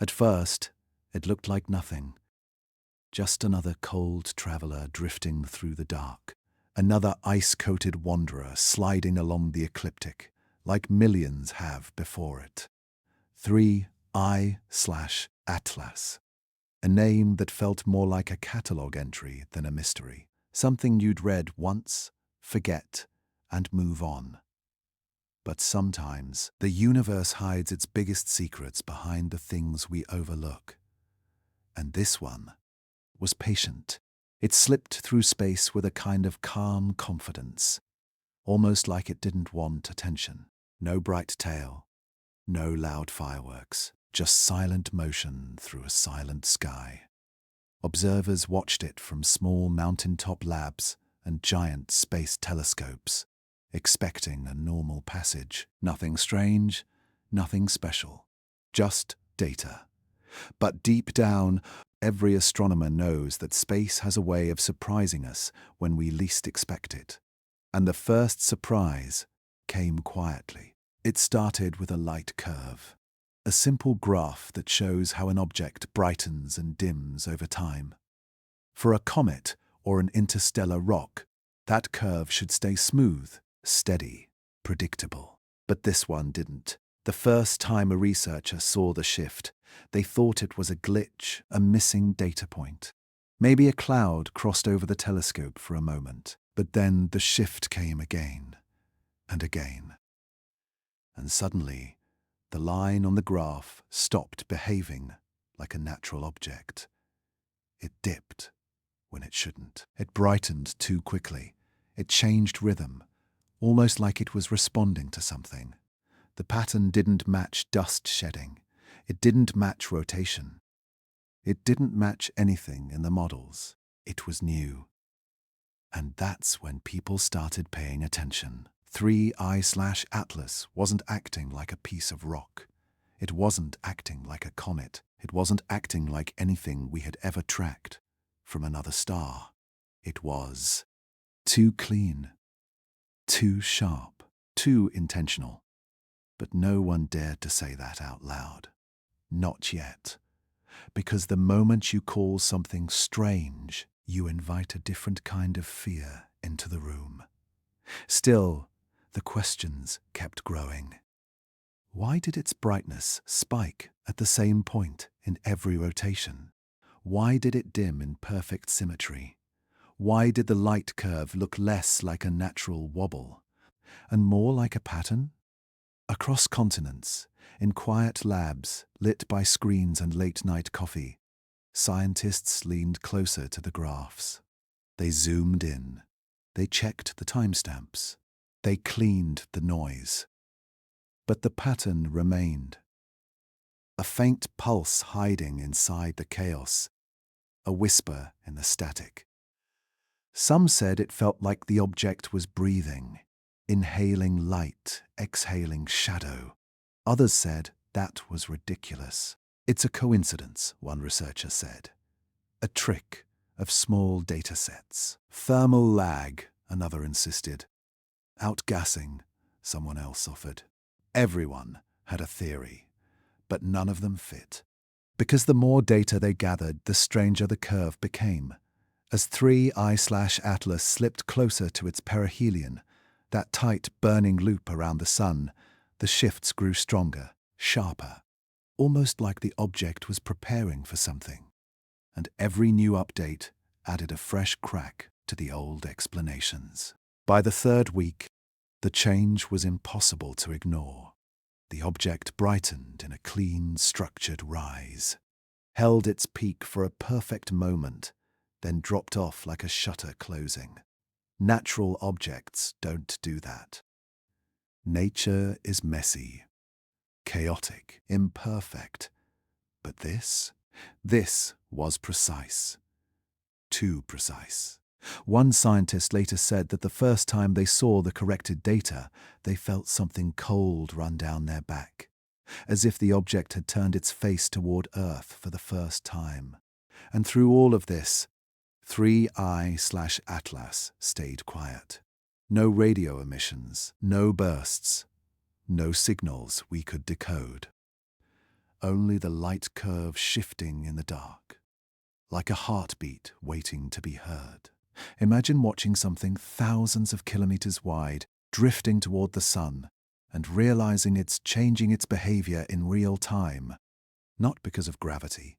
At first, it looked like nothing. Just another cold traveler drifting through the dark. Another ice-coated wanderer sliding along the ecliptic, like millions have before it. 3I/Atlas. A name that felt more like a catalogue entry than a mystery. Something you'd read once, forget, and move on. But sometimes, the universe hides its biggest secrets behind the things we overlook. And this one was patient. It slipped through space with a kind of calm confidence, almost like it didn't want attention. No bright tail, no loud fireworks, just silent motion through a silent sky. Observers watched it from small mountaintop labs and giant space telescopes, expecting a normal passage. Nothing strange, nothing special, just data. But deep down, every astronomer knows that space has a way of surprising us when we least expect it. And the first surprise came quietly. It started with a light curve, a simple graph that shows how an object brightens and dims over time. For a comet or an interstellar rock, that curve should stay smooth, steady, predictable. But this one didn't. The first time a researcher saw the shift, they thought it was a glitch, a missing data point. Maybe a cloud crossed over the telescope for a moment, but then the shift came again and again. And suddenly, the line on the graph stopped behaving like a natural object. It dipped when it shouldn't. It brightened too quickly. It changed rhythm, almost like it was responding to something. The pattern didn't match dust shedding. It didn't match rotation. It didn't match anything in the models. It was new. And that's when people started paying attention. 3I/Atlas wasn't acting like a piece of rock. It wasn't acting like a comet. It wasn't acting like anything we had ever tracked from another star. It was too clean, too sharp, too intentional. But no one dared to say that out loud. Not yet. Because the moment you call something strange, you invite a different kind of fear into the room. Still, the questions kept growing. Why did its brightness spike at the same point in every rotation? Why did it dim in perfect symmetry? Why did the light curve look less like a natural wobble and more like a pattern? Across continents, in quiet labs lit by screens and late-night coffee, scientists leaned closer to the graphs. They zoomed in. They checked the timestamps. They cleaned the noise. But the pattern remained. A faint pulse hiding inside the chaos, a whisper in the static. Some said it felt like the object was breathing, inhaling light, exhaling shadow. Others said that was ridiculous. It's a coincidence, one researcher said. A trick of small data sets. Thermal lag, another insisted. Outgassing, someone else offered. Everyone had a theory, but none of them fit. Because the more data they gathered, the stranger the curve became. As 3I/Atlas slipped closer to its perihelion, that tight, burning loop around the sun, the shifts grew stronger, sharper, almost like the object was preparing for something. And every new update added a fresh crack to the old explanations. By the third week, the change was impossible to ignore. The object brightened in a clean, structured rise, held its peak for a perfect moment, then dropped off like a shutter closing. Natural objects don't do that. Nature is messy, chaotic, imperfect. But this was precise. Too precise. One scientist later said that the first time they saw the corrected data, they felt something cold run down their back, as if the object had turned its face toward Earth for the first time. And through all of this, 3I/Atlas stayed quiet. No radio emissions, no bursts, no signals we could decode. only the light curve shifting in the dark, like a heartbeat waiting to be heard. Imagine watching something thousands of kilometers wide, drifting toward the sun, and realizing it's changing its behavior in real time, not because of gravity,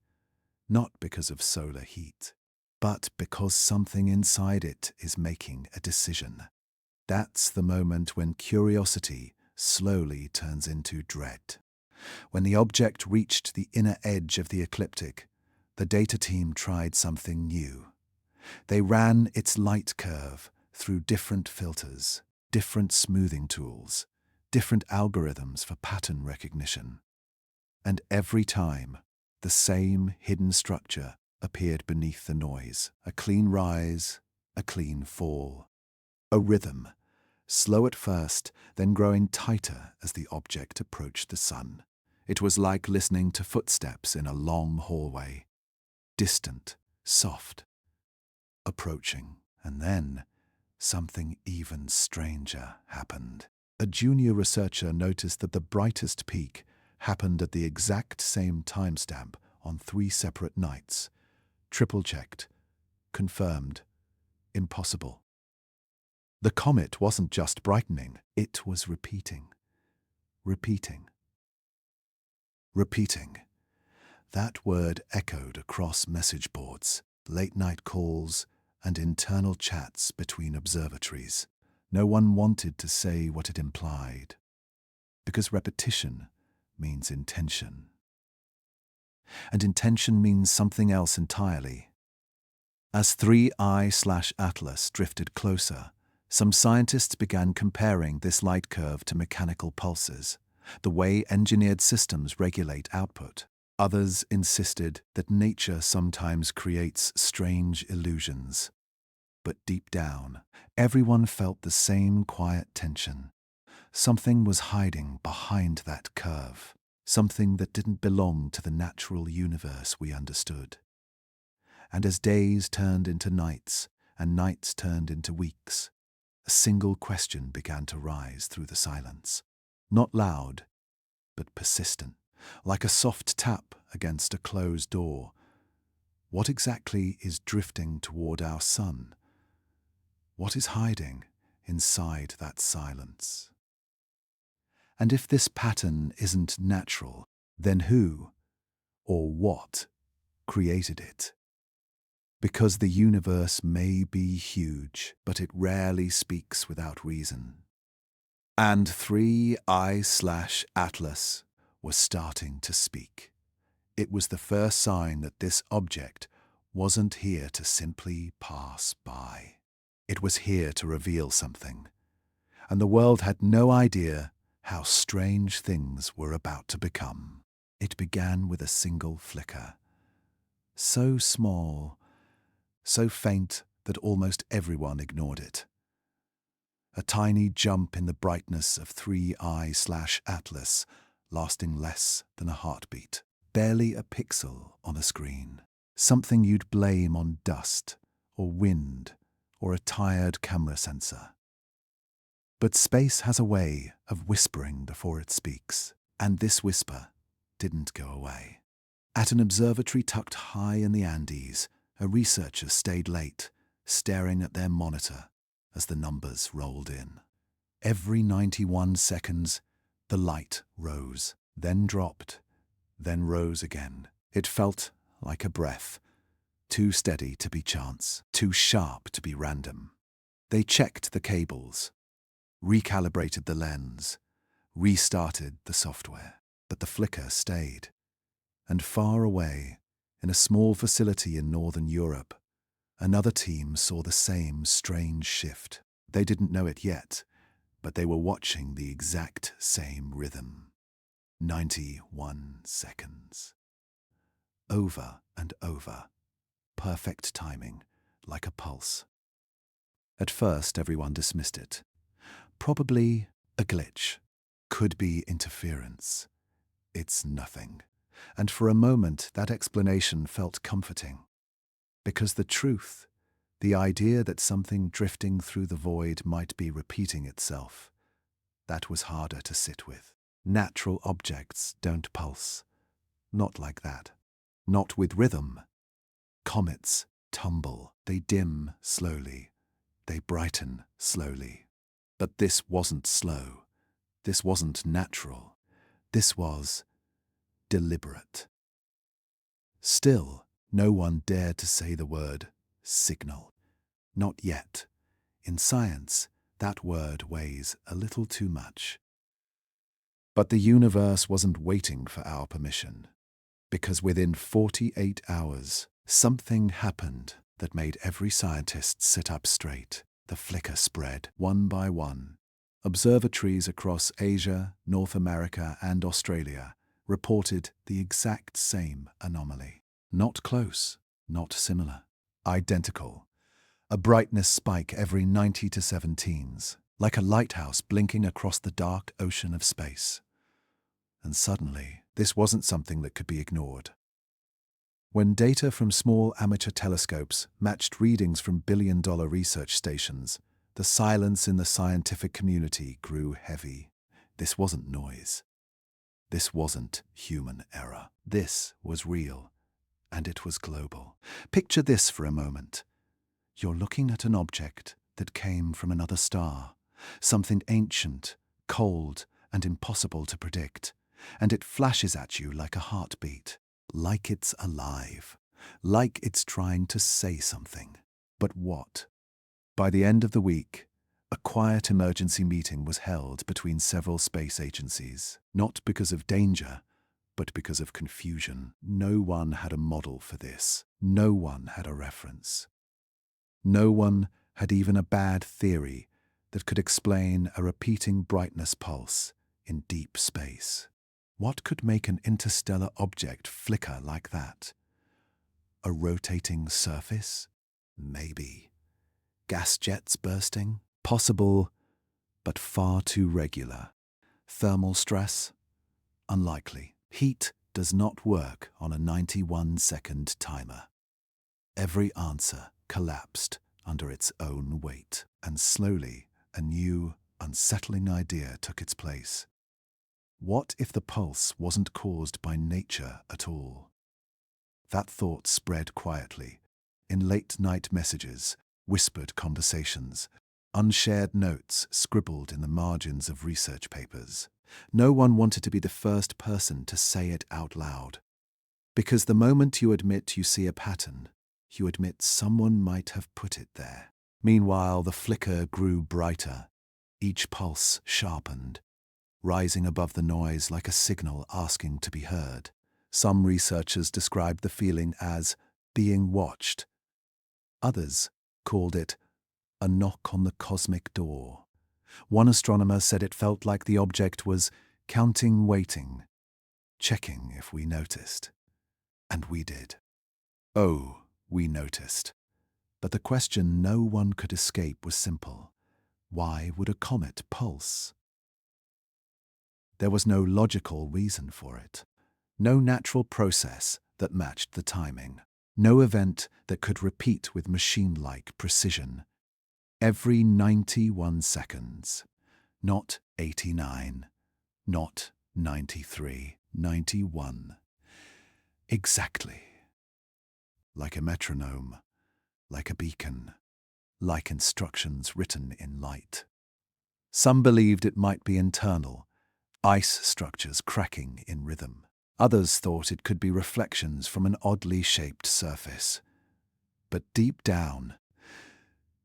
not because of solar heat, but because something inside it is making a decision. That's the moment when curiosity slowly turns into dread. When the object reached the inner edge of the ecliptic, the data team tried something new. They ran its light curve through different filters, different smoothing tools, different algorithms for pattern recognition. And every time, the same hidden structure appeared beneath the noise. A clean rise, a clean fall. A rhythm, slow at first, then growing tighter as the object approached the sun. It was like listening to footsteps in a long hallway. Distant, soft, approaching. And then, something even stranger happened. A junior researcher noticed that the brightest peak happened at the exact same timestamp on 3 separate nights. Triple-checked, confirmed, impossible. The comet wasn't just brightening, it was repeating. Repeating. Repeating. That word echoed across message boards, late-night calls, and internal chats between observatories. No one wanted to say what it implied, because repetition means intention. And intention means something else entirely. As 3I/Atlas drifted closer, some scientists began comparing this light curve to mechanical pulses, the way engineered systems regulate output. Others insisted that nature sometimes creates strange illusions. But deep down, everyone felt the same quiet tension. Something was hiding behind that curve, something that didn't belong to the natural universe we understood. And as days turned into nights, and nights turned into weeks, a single question began to rise through the silence. Not loud, but persistent, like a soft tap against a closed door. What exactly is drifting toward our sun? What is hiding inside that silence? And if this pattern isn't natural, then who or what created it? Because the universe may be huge, but it rarely speaks without reason. And 3I/Atlas was starting to speak. It was the first sign that this object wasn't here to simply pass by. It was here to reveal something, and the world had no idea how strange things were about to become. It began with a single flicker, so small, so faint that almost everyone ignored it. A tiny jump in the brightness of 3I/Atlas, lasting less than a heartbeat. Barely a pixel on a screen. Something you'd blame on dust, or wind, or a tired camera sensor. But space has a way of whispering before it speaks, and this whisper didn't go away. At an observatory tucked high in the Andes, a researcher stayed late, staring at their monitor as the numbers rolled in. Every 91 seconds, the light rose, then dropped, then rose again. It felt like a breath, too steady to be chance, too sharp to be random. They checked the cables, recalibrated the lens, restarted the software, but the flicker stayed. And far away, in a small facility in northern Europe, another team saw the same strange shift. They didn't know it yet, but they were watching the exact same rhythm. 91 seconds. Over and over. Perfect timing, like a pulse. At first, everyone dismissed it. Probably a glitch. Could be interference. It's nothing. And for a moment, that explanation felt comforting. Because the truth, the idea that something drifting through the void might be repeating itself, that was harder to sit with. Natural objects don't pulse. Not like that. Not with rhythm. Comets tumble. They dim slowly. They brighten slowly. But this wasn't slow. This wasn't natural. This was deliberate. Still, no one dared to say the word signal. Not yet. In science, that word weighs a little too much. But the universe wasn't waiting for our permission, because within 48 hours, something happened that made every scientist sit up straight. The flicker spread one by one. Observatories across Asia, North America, and Australia reported the exact same anomaly. Not close, not similar, identical. A brightness spike every 90 to 17s, like a lighthouse blinking across the dark ocean of space. And suddenly, this wasn't something that could be ignored. When data from small amateur telescopes matched readings from billion-dollar research stations, the silence in the scientific community grew heavy. This wasn't noise. This wasn't human error. This was real, and it was global. Picture this for a moment. You're looking at an object that came from another star, something ancient, cold, and impossible to predict, and it flashes at you like a heartbeat, like it's alive, like it's trying to say something. But what? By the end of the week, a quiet emergency meeting was held between several space agencies, not because of danger, but because of confusion. No one had a model for this. No one had a reference. No one had even a bad theory that could explain a repeating brightness pulse in deep space. What could make an interstellar object flicker like that? A rotating surface? Maybe. Gas jets bursting? Possible, but far too regular. Thermal stress? Unlikely. Heat does not work on a 91-second timer. Every answer collapsed under its own weight, and slowly a new, unsettling idea took its place. What if the pulse wasn't caused by nature at all? That thought spread quietly, in late-night messages, whispered conversations, unshared notes scribbled in the margins of research papers. No one wanted to be the first person to say it out loud. Because the moment you admit you see a pattern, you admit someone might have put it there. Meanwhile, the flicker grew brighter. Each pulse sharpened, rising above the noise like a signal asking to be heard. Some researchers described the feeling as being watched. Others called it a knock on the cosmic door. One astronomer said it felt like the object was counting, waiting, checking if we noticed. And we did. Oh, we noticed. But the question no one could escape was simple. Why would a comet pulse? There was no logical reason for it. No natural process that matched the timing. No event that could repeat with machine-like precision. Every 91 seconds. Not 89. Not 93. 91. Exactly. Like a metronome. Like a beacon. Like instructions written in light. Some believed it might be internal, ice structures cracking in rhythm. Others thought it could be reflections from an oddly shaped surface. But deep down,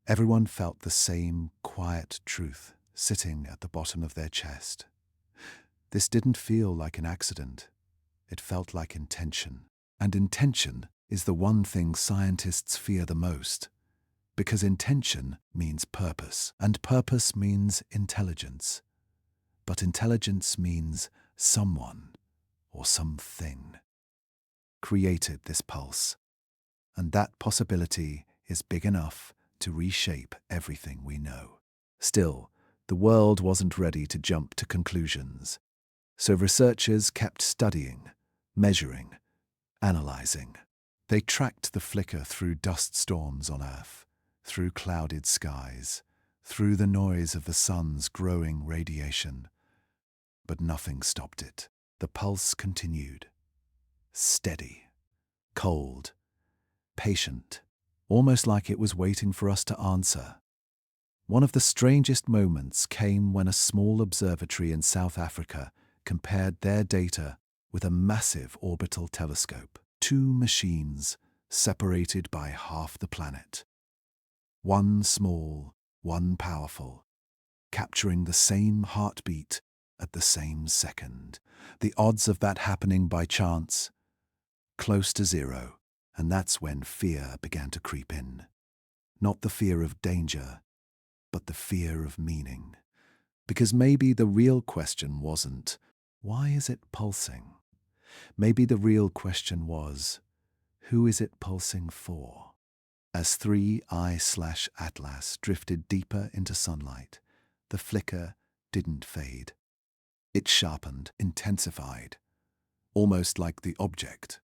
everyone felt the same quiet truth sitting at the bottom of their chest. This didn't feel like an accident. It felt like intention. And intention is the one thing scientists fear the most. Because intention means purpose, and purpose means intelligence. But intelligence means someone or something created this pulse, and that possibility is big enough to reshape everything we know. Still, the world wasn't ready to jump to conclusions, so researchers kept studying, measuring, analyzing. They tracked the flicker through dust storms on Earth, through clouded skies, through the noise of the sun's growing radiation. But nothing stopped it. The pulse continued. steady, cold, patient, almost like it was waiting for us to answer. One of the strangest moments came when a small observatory in South Africa compared their data with a massive orbital telescope. Two machines separated by half the planet. One small, one powerful, capturing the same heartbeat at the same second. The odds of that happening by chance? Close to zero, and that's when fear began to creep in. Not the fear of danger, but the fear of meaning. Because maybe the real question wasn't, why is it pulsing? Maybe the real question was, who is it pulsing for? As 3I/Atlas drifted deeper into sunlight, the flicker didn't fade. It sharpened, intensified, almost like the object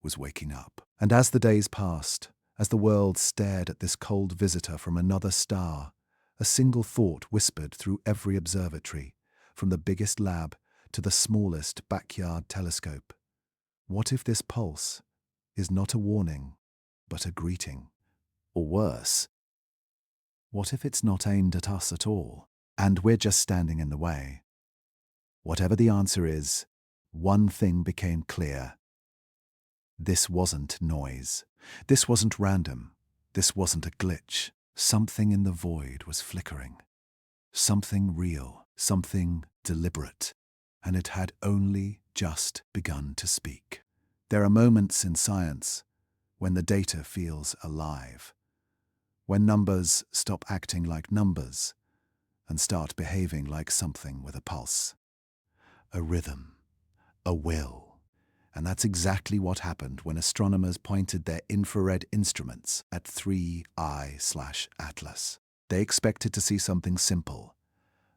was waking up. And as the days passed, as the world stared at this cold visitor from another star, a single thought whispered through every observatory, from the biggest lab to the smallest backyard telescope. What if this pulse is not a warning, but a greeting? Or worse, what if it's not aimed at us at all, and we're just standing in the way? Whatever the answer is, one thing became clear. This wasn't noise. This wasn't random. This wasn't a glitch. Something in the void was flickering. Something real, something deliberate, and it had only just begun to speak. There are moments in science when the data feels alive, when numbers stop acting like numbers and start behaving like something with a pulse, a rhythm, a will. And that's exactly what happened when astronomers pointed their infrared instruments at 3I/Atlas. They expected to see something simple,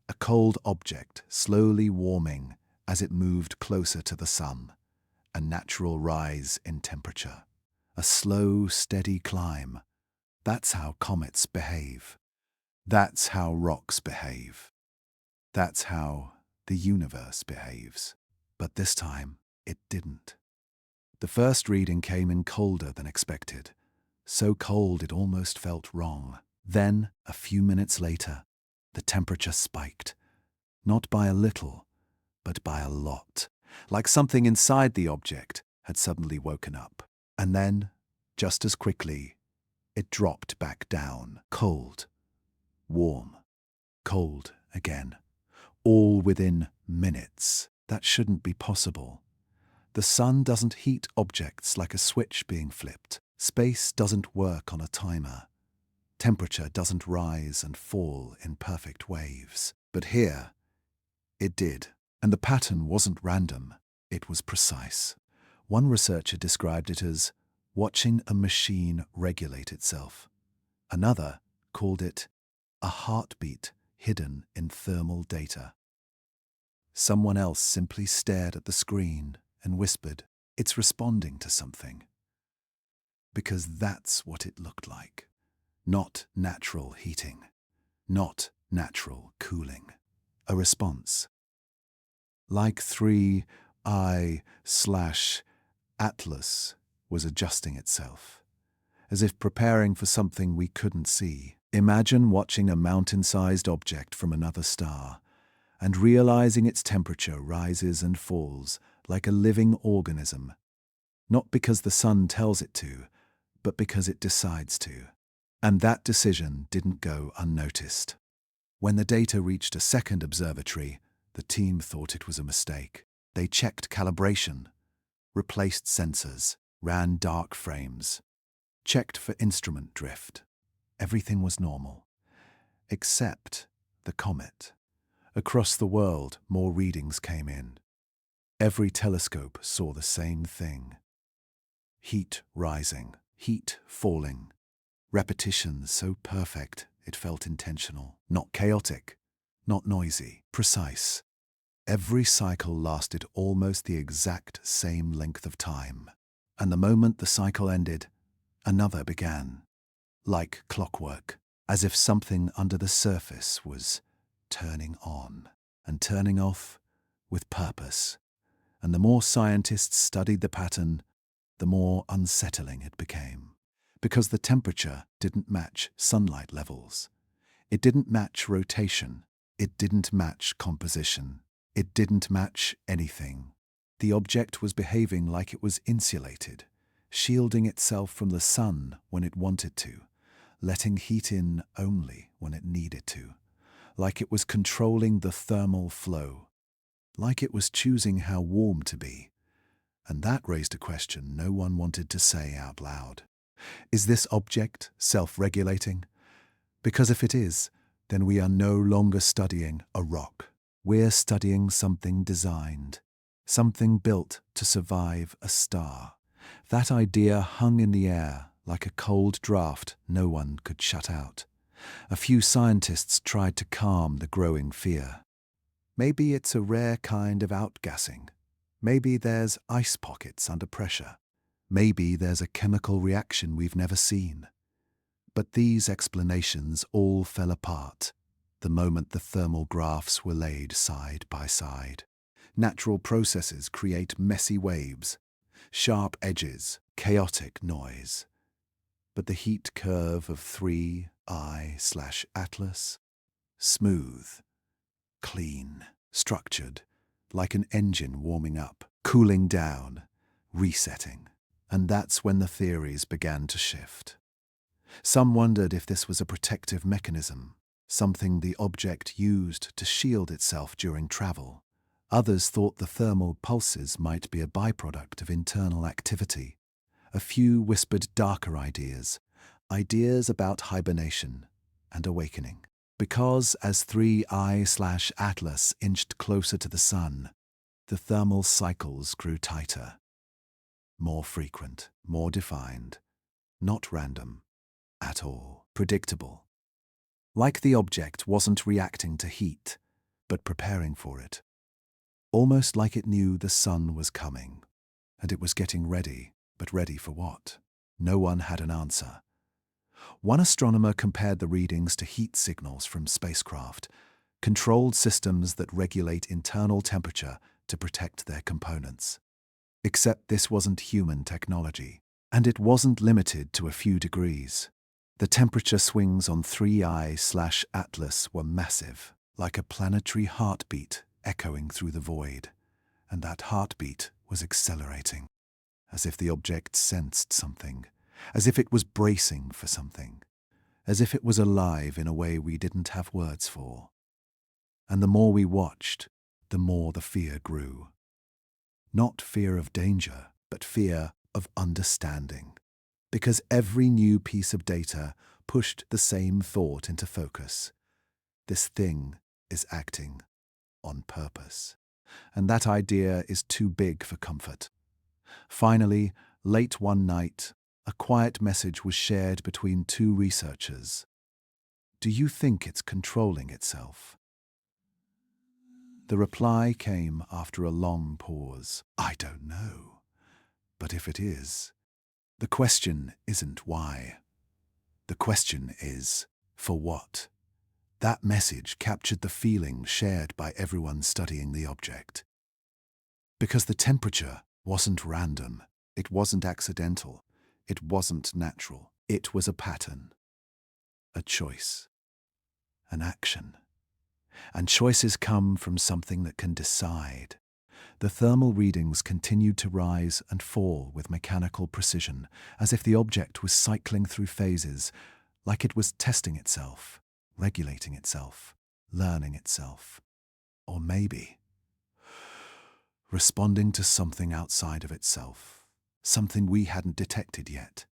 a cold object slowly warming as it moved closer to the sun, a natural rise in temperature, a slow, steady climb. That's how comets behave. That's how rocks behave. That's how the universe behaves. But this time, it didn't. The first reading came in colder than expected, so cold it almost felt wrong. Then, a few minutes later, the temperature spiked, not by a little, but by a lot, like something inside the object had suddenly woken up. And then, just as quickly, it dropped back down, cold, warm, cold again, all within minutes. That shouldn't be possible. The sun doesn't heat objects like a switch being flipped. Space doesn't work on a timer. Temperature doesn't rise and fall in perfect waves. But here, it did. And the pattern wasn't random. It was precise. One researcher described it as watching a machine regulate itself. Another called it a heartbeat hidden in thermal data. Someone else simply stared at the screen and whispered, "It's responding to something." Because that's what it looked like. Not natural heating. Not natural cooling. A response. Like 3I/Atlas was adjusting itself, as if preparing for something we couldn't see. Imagine watching a mountain-sized object from another star and realizing its temperature rises and falls like a living organism, not because the sun tells it to, but because it decides to. And that decision didn't go unnoticed. When the data reached a second observatory, the team thought it was a mistake. They checked calibration, replaced sensors, ran dark frames, checked for instrument drift. Everything was normal, except the comet. Across the world, more readings came in. Every telescope saw the same thing. Heat rising, heat falling. Repetitions so perfect it felt intentional. Not chaotic, not noisy, precise. Every cycle lasted almost the exact same length of time. And the moment the cycle ended, another began. Like clockwork, as if something under the surface was turning on and turning off with purpose. And the more scientists studied the pattern, the more unsettling it became. Because the temperature didn't match sunlight levels. It didn't match rotation. It didn't match composition. It didn't match anything. The object was behaving like it was insulated, shielding itself from the sun when it wanted to, letting heat in only when it needed to, like it was controlling the thermal flow, like it was choosing how warm to be. And that raised a question no one wanted to say out loud. Is this object self-regulating? Because if it is, then we are no longer studying a rock. We're studying something designed, something built to survive a star. That idea hung in the air like a cold draft no one could shut out. A few scientists tried to calm the growing fear. Maybe it's a rare kind of outgassing. Maybe there's ice pockets under pressure. Maybe there's a chemical reaction we've never seen. But these explanations all fell apart the moment the thermal graphs were laid side by side. Natural processes create messy waves, sharp edges, chaotic noise. But the heat curve of 3I/Atlas, smooth, clean, structured, like an engine warming up, cooling down, resetting. And that's when the theories began to shift. Some wondered if this was a protective mechanism, something the object used to shield itself during travel. Others thought the thermal pulses might be a byproduct of internal activity. A few whispered darker ideas about hibernation and awakening. Because as 3I/Atlas inched closer to the sun, the thermal cycles grew tighter, more frequent, more defined, not random at all, predictable. Like the object wasn't reacting to heat, but preparing for it. Almost like it knew the sun was coming, and it was getting ready, but ready for what? No one had an answer. One astronomer compared the readings to heat signals from spacecraft, controlled systems that regulate internal temperature to protect their components. Except this wasn't human technology, and it wasn't limited to a few degrees. The temperature swings on 3I/Atlas were massive, like a planetary heartbeat echoing through the void, and that heartbeat was accelerating, as if the object sensed something, as if it was bracing for something, as if it was alive in a way we didn't have words for. And the more we watched, the more the fear grew. Not fear of danger, but fear of understanding. Because every new piece of data pushed the same thought into focus. This thing is acting on purpose. And that idea is too big for comfort. Finally, late one night, a quiet message was shared between two researchers. Do you think it's controlling itself? The reply came after a long pause. I don't know. But if it is, the question isn't why. The question is, for what? That message captured the feeling shared by everyone studying the object. Because the temperature wasn't random, it wasn't accidental, it wasn't natural. It was a pattern, a choice, an action. And choices come from something that can decide. The thermal readings continued to rise and fall with mechanical precision, as if the object was cycling through phases, like it was testing itself, regulating itself, learning itself. Or maybe responding to something outside of itself, something we hadn't detected yet.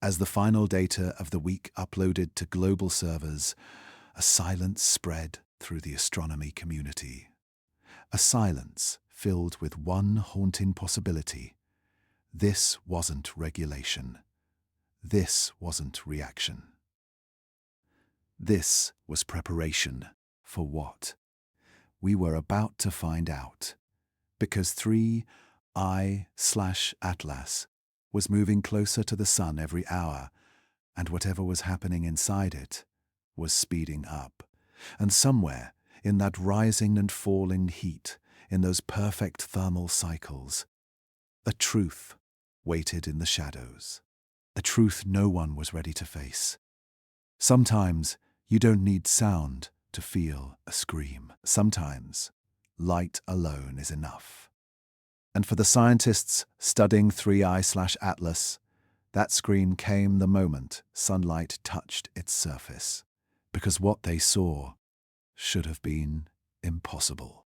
As the final data of the week uploaded to global servers, a silence spread through the astronomy community. A silence filled with one haunting possibility. This wasn't regulation. This wasn't reaction. This was preparation for what? We were about to find out. Because 3I/Atlas was moving closer to the sun every hour, and whatever was happening inside it was speeding up. And somewhere in that rising and falling heat, in those perfect thermal cycles. A truth waited in the shadows. A truth no one was ready to face. Sometimes you don't need sound to feel a scream. Sometimes light alone is enough. And for the scientists studying 3I/Atlas, that scream came the moment sunlight touched its surface, because what they saw should have been impossible.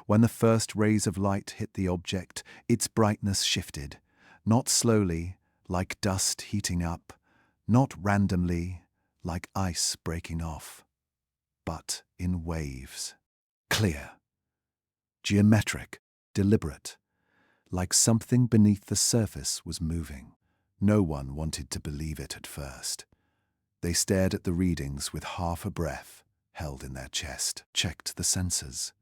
When the first rays of light hit the object, its brightness shifted, not slowly, like dust heating up, not randomly, like ice breaking off, but in waves. Clear, geometric, deliberate, like something beneath the surface was moving. No one wanted to believe it at first. They stared at the readings with half a breath held in their chest, checked the sensors,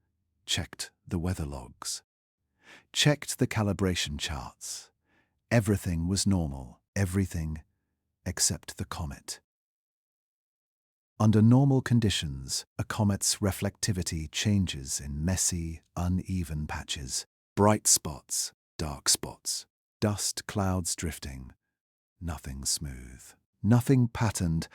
checked the weather logs, checked the calibration charts. Everything was normal, everything except the comet. Under normal conditions, a comet's reflectivity changes in messy, uneven patches, bright spots, dark spots, dust clouds drifting. Nothing smooth, nothing patterned,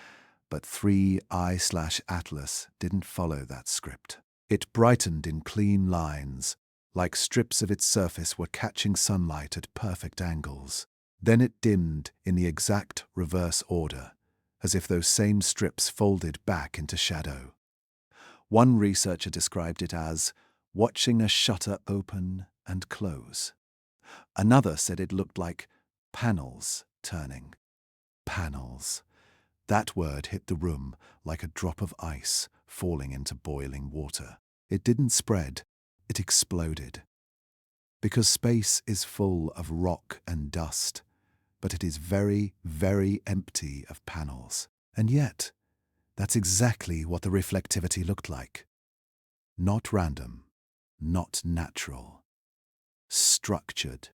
but 3I/Atlas didn't follow that script. It brightened in clean lines, like strips of its surface were catching sunlight at perfect angles. Then it dimmed in the exact reverse order, as if those same strips folded back into shadow. One researcher described it as watching a shutter open and close. Another said it looked like panels turning. Panels. That word hit the room like a drop of ice falling into boiling water. It didn't spread, it exploded. Because space is full of rock and dust, but it is very, very empty of panels. And yet, that's exactly what the reflectivity looked like. Not random, not natural. Structured.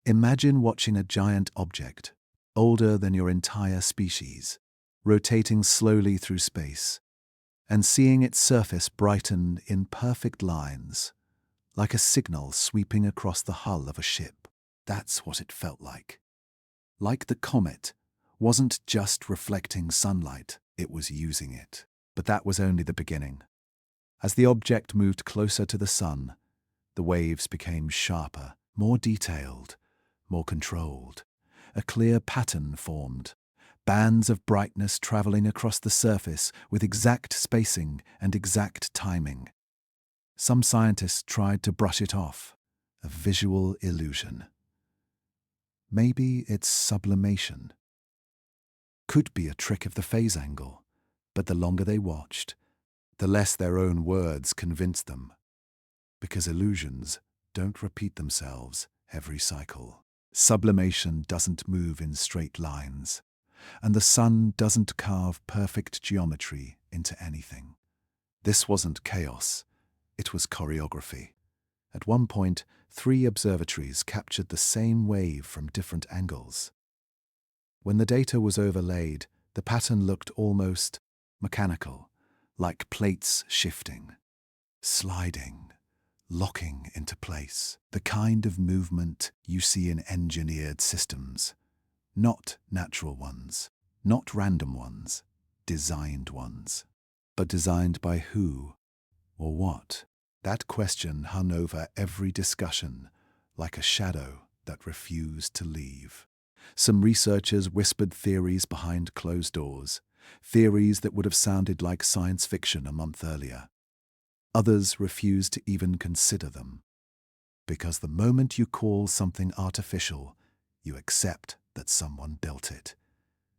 Imagine watching a giant object, older than your entire species, rotating slowly through space, and seeing its surface brighten in perfect lines, like a signal sweeping across the hull of a ship. That's what it felt like. Like the comet wasn't just reflecting sunlight, it was using it. But that was only the beginning. As the object moved closer to the sun, the waves became sharper, more detailed, more controlled. A clear pattern formed, bands of brightness traveling across the surface with exact spacing and exact timing. Some scientists tried to brush it off, a visual illusion. Maybe it's sublimation. Could be a trick of the phase angle, but the longer they watched, the less their own words convinced them. Because illusions don't repeat themselves every cycle. Sublimation doesn't move in straight lines, and the sun doesn't carve perfect geometry into anything. This wasn't chaos, it was choreography. At one point, 3 observatories captured the same wave from different angles. When the data was overlaid, the pattern looked almost mechanical, like plates shifting, sliding, locking into place. The kind of movement you see in engineered systems. Not natural ones, not random ones, designed ones. But designed by who or what? That question hung over every discussion, like a shadow that refused to leave. Some researchers whispered theories behind closed doors, theories that would have sounded like science fiction a month earlier. Others refused to even consider them. Because the moment you call something artificial, you accept that someone built it.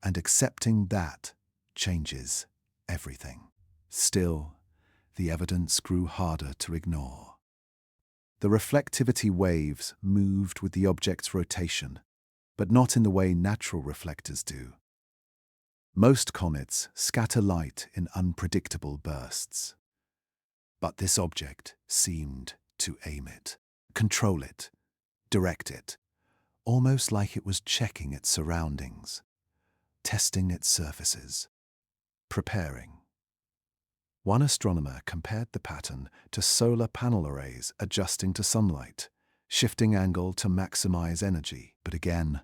And accepting that changes everything. Still, the evidence grew harder to ignore. The reflectivity waves moved with the object's rotation, but not in the way natural reflectors do. Most comets scatter light in unpredictable bursts. But this object seemed to aim it, control it, direct it, almost like it was checking its surroundings, testing its surfaces, preparing. One astronomer compared the pattern to solar panel arrays adjusting to sunlight, shifting angle to maximize energy. But again,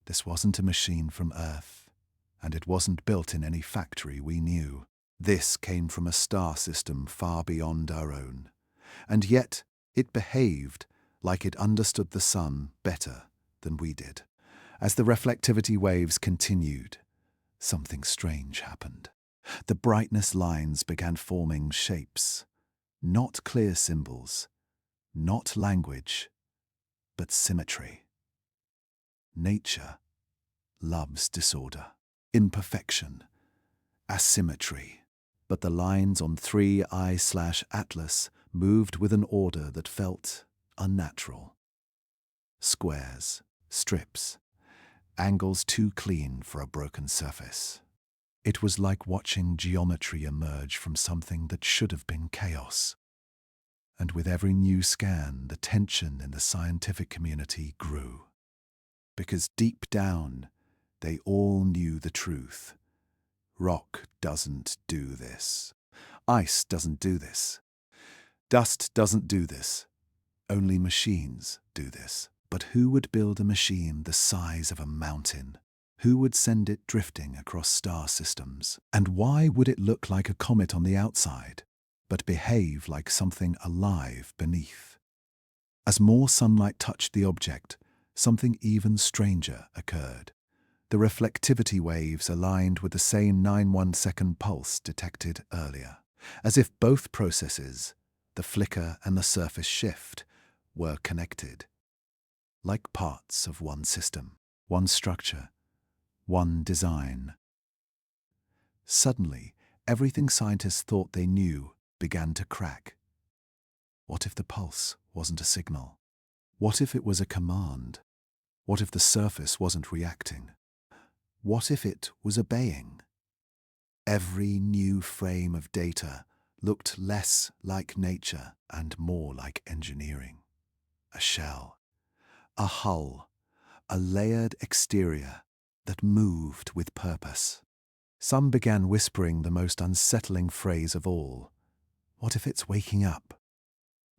this wasn't a machine from Earth, and it wasn't built in any factory we knew. This came from a star system far beyond our own, and yet it behaved like it understood the sun better than we did. As the reflectivity waves continued, something strange happened. The brightness lines began forming shapes, not clear symbols, not language, but symmetry. Nature loves disorder, imperfection, asymmetry. But the lines on 3I/Atlas moved with an order that felt unnatural. Squares, strips, angles too clean for a broken surface. It was like watching geometry emerge from something that should have been chaos. And with every new scan, the tension in the scientific community grew. Because deep down, they all knew the truth. Rock doesn't do this. Ice doesn't do this. Dust doesn't do this. Only machines do this. But who would build a machine the size of a mountain? Who would send it drifting across star systems? And why would it look like a comet on the outside, but behave like something alive beneath? As more sunlight touched the object, something even stranger occurred. The reflectivity waves aligned with the same 9-1-second pulse detected earlier, as if both processes, the flicker and the surface shift, were connected. Like parts of one system, one structure, one design. Suddenly, everything scientists thought they knew began to crack. What if the pulse wasn't a signal? What if it was a command? What if the surface wasn't reacting? What if it was obeying? Every new frame of data looked less like nature and more like engineering. A shell, a hull, a layered exterior that moved with purpose. Some began whispering the most unsettling phrase of all. What if it's waking up?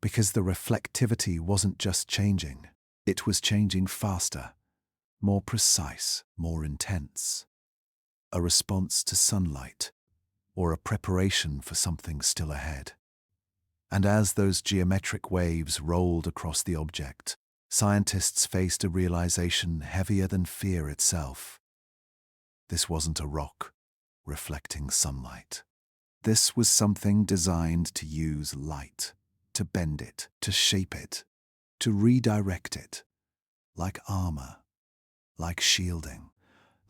Because the reflectivity wasn't just changing, it was changing faster, more precise, more intense. A response to sunlight, or a preparation for something still ahead. And as those geometric waves rolled across the object, scientists faced a realization heavier than fear itself. This wasn't a rock reflecting sunlight. This was something designed to use light, to bend it, to shape it, to redirect it, like armor, like shielding,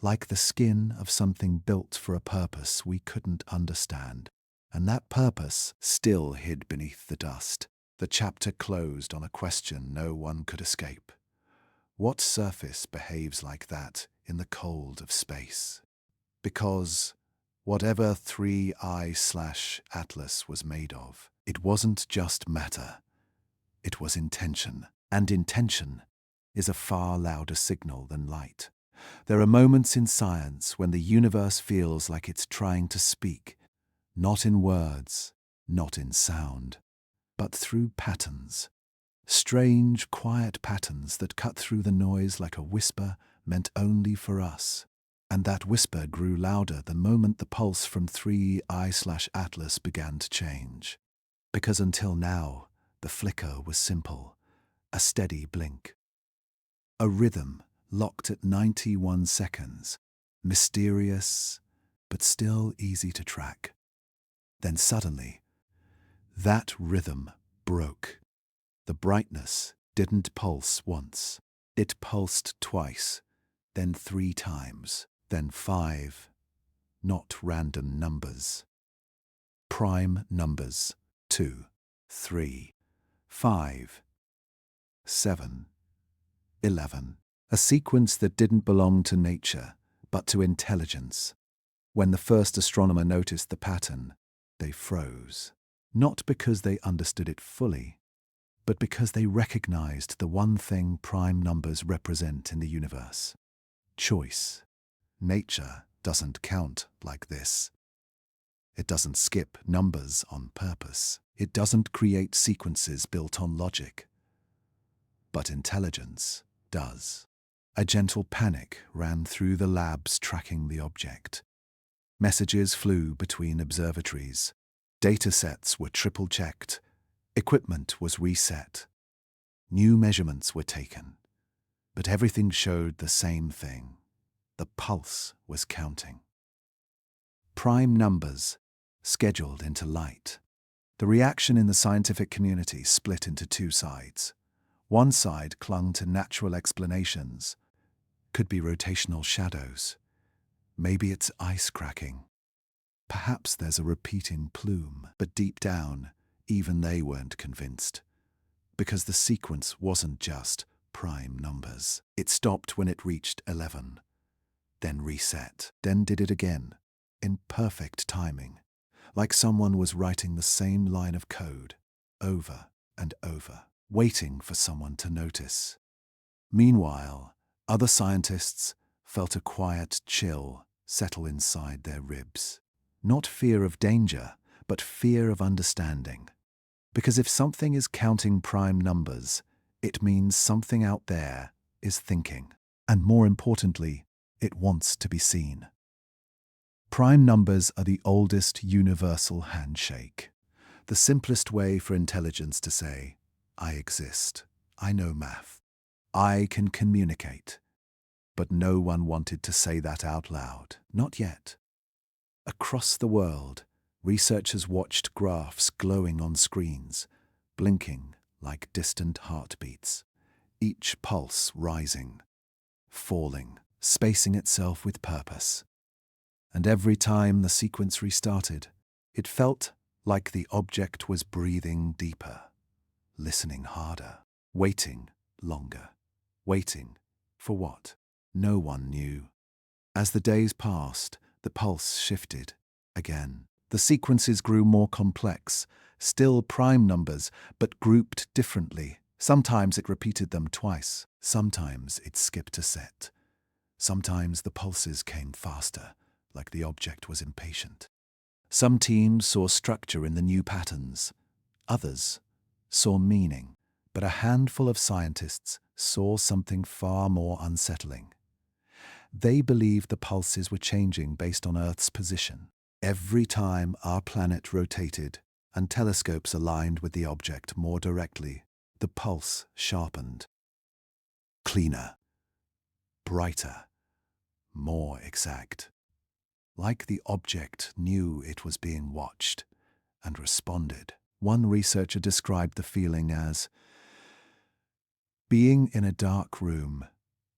like the skin of something built for a purpose we couldn't understand. And that purpose still hid beneath the dust. The chapter closed on a question no one could escape. What surface behaves like that in the cold of space? Because whatever 3I/Atlas was made of, it wasn't just matter. It was intention. And intention is a far louder signal than light. There are moments in science when the universe feels like it's trying to speak, not in words, not in sound, but through patterns. Strange, quiet patterns that cut through the noise like a whisper meant only for us. And that whisper grew louder the moment the pulse from 3I/Atlas began to change. Because until now, the flicker was simple, a steady blink. A rhythm locked at 91 seconds, mysterious, but still easy to track. Then suddenly, that rhythm broke. The brightness didn't pulse once. It pulsed twice, then 3 times, then 5. Not random numbers. Prime numbers: 2, 3, 5, 7, 11. A sequence that didn't belong to nature, but to intelligence. When the first astronomer noticed the pattern, they froze. Not because they understood it fully, but because they recognized the one thing prime numbers represent in the universe: choice. Nature doesn't count like this. It doesn't skip numbers on purpose. It doesn't create sequences built on logic. But intelligence does. A gentle panic ran through the labs tracking the object. Messages flew between observatories. Data sets were triple-checked. Equipment was reset. New measurements were taken. But everything showed the same thing. The pulse was counting. Prime numbers scheduled into light. The reaction in the scientific community split into two sides. One side clung to natural explanations. Could be rotational shadows. Maybe it's ice cracking. Perhaps there's a repeating plume. But deep down, even they weren't convinced. Because the sequence wasn't just prime numbers. It stopped when it reached 11. Then reset. Then did it again. In perfect timing. Like someone was writing the same line of code. Over and over. Waiting for someone to notice. Meanwhile, other scientists felt a quiet chill settle inside their ribs. Not fear of danger, but fear of understanding. Because if something is counting prime numbers, it means something out there is thinking. And more importantly, it wants to be seen. Prime numbers are the oldest universal handshake. The simplest way for intelligence to say, I exist, I know math, I can communicate. But no one wanted to say that out loud, not yet. Across the world, researchers watched graphs glowing on screens, blinking like distant heartbeats, each pulse rising, falling, spacing itself with purpose. And every time the sequence restarted, it felt like the object was breathing deeper, listening harder, waiting longer, waiting for what? No one knew. As the days passed, the pulse shifted again. The sequences grew more complex, still prime numbers, but grouped differently. Sometimes it repeated them twice. Sometimes it skipped a set. Sometimes the pulses came faster, like the object was impatient. Some teams saw structure in the new patterns. Others saw meaning. But a handful of scientists saw something far more unsettling. They believed the pulses were changing based on Earth's position. Every time our planet rotated and telescopes aligned with the object more directly, the pulse sharpened. Cleaner, brighter, more exact. Like the object knew it was being watched and responded. One researcher described the feeling as being in a dark room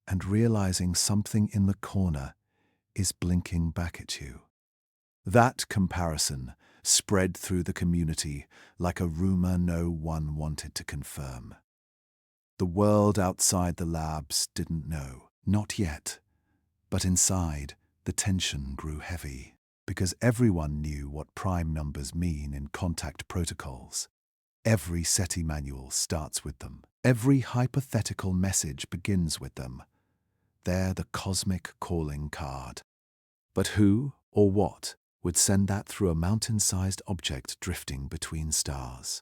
and realizing something in the corner is blinking back at you. That comparison spread through the community like a rumor no one wanted to confirm. The world outside the labs didn't know, not yet. But inside, the tension grew heavy, because everyone knew what prime numbers mean in contact protocols. Every SETI manual starts with them. Every hypothetical message begins with them. They're the cosmic calling card. But who or what would send that through a mountain-sized object drifting between stars?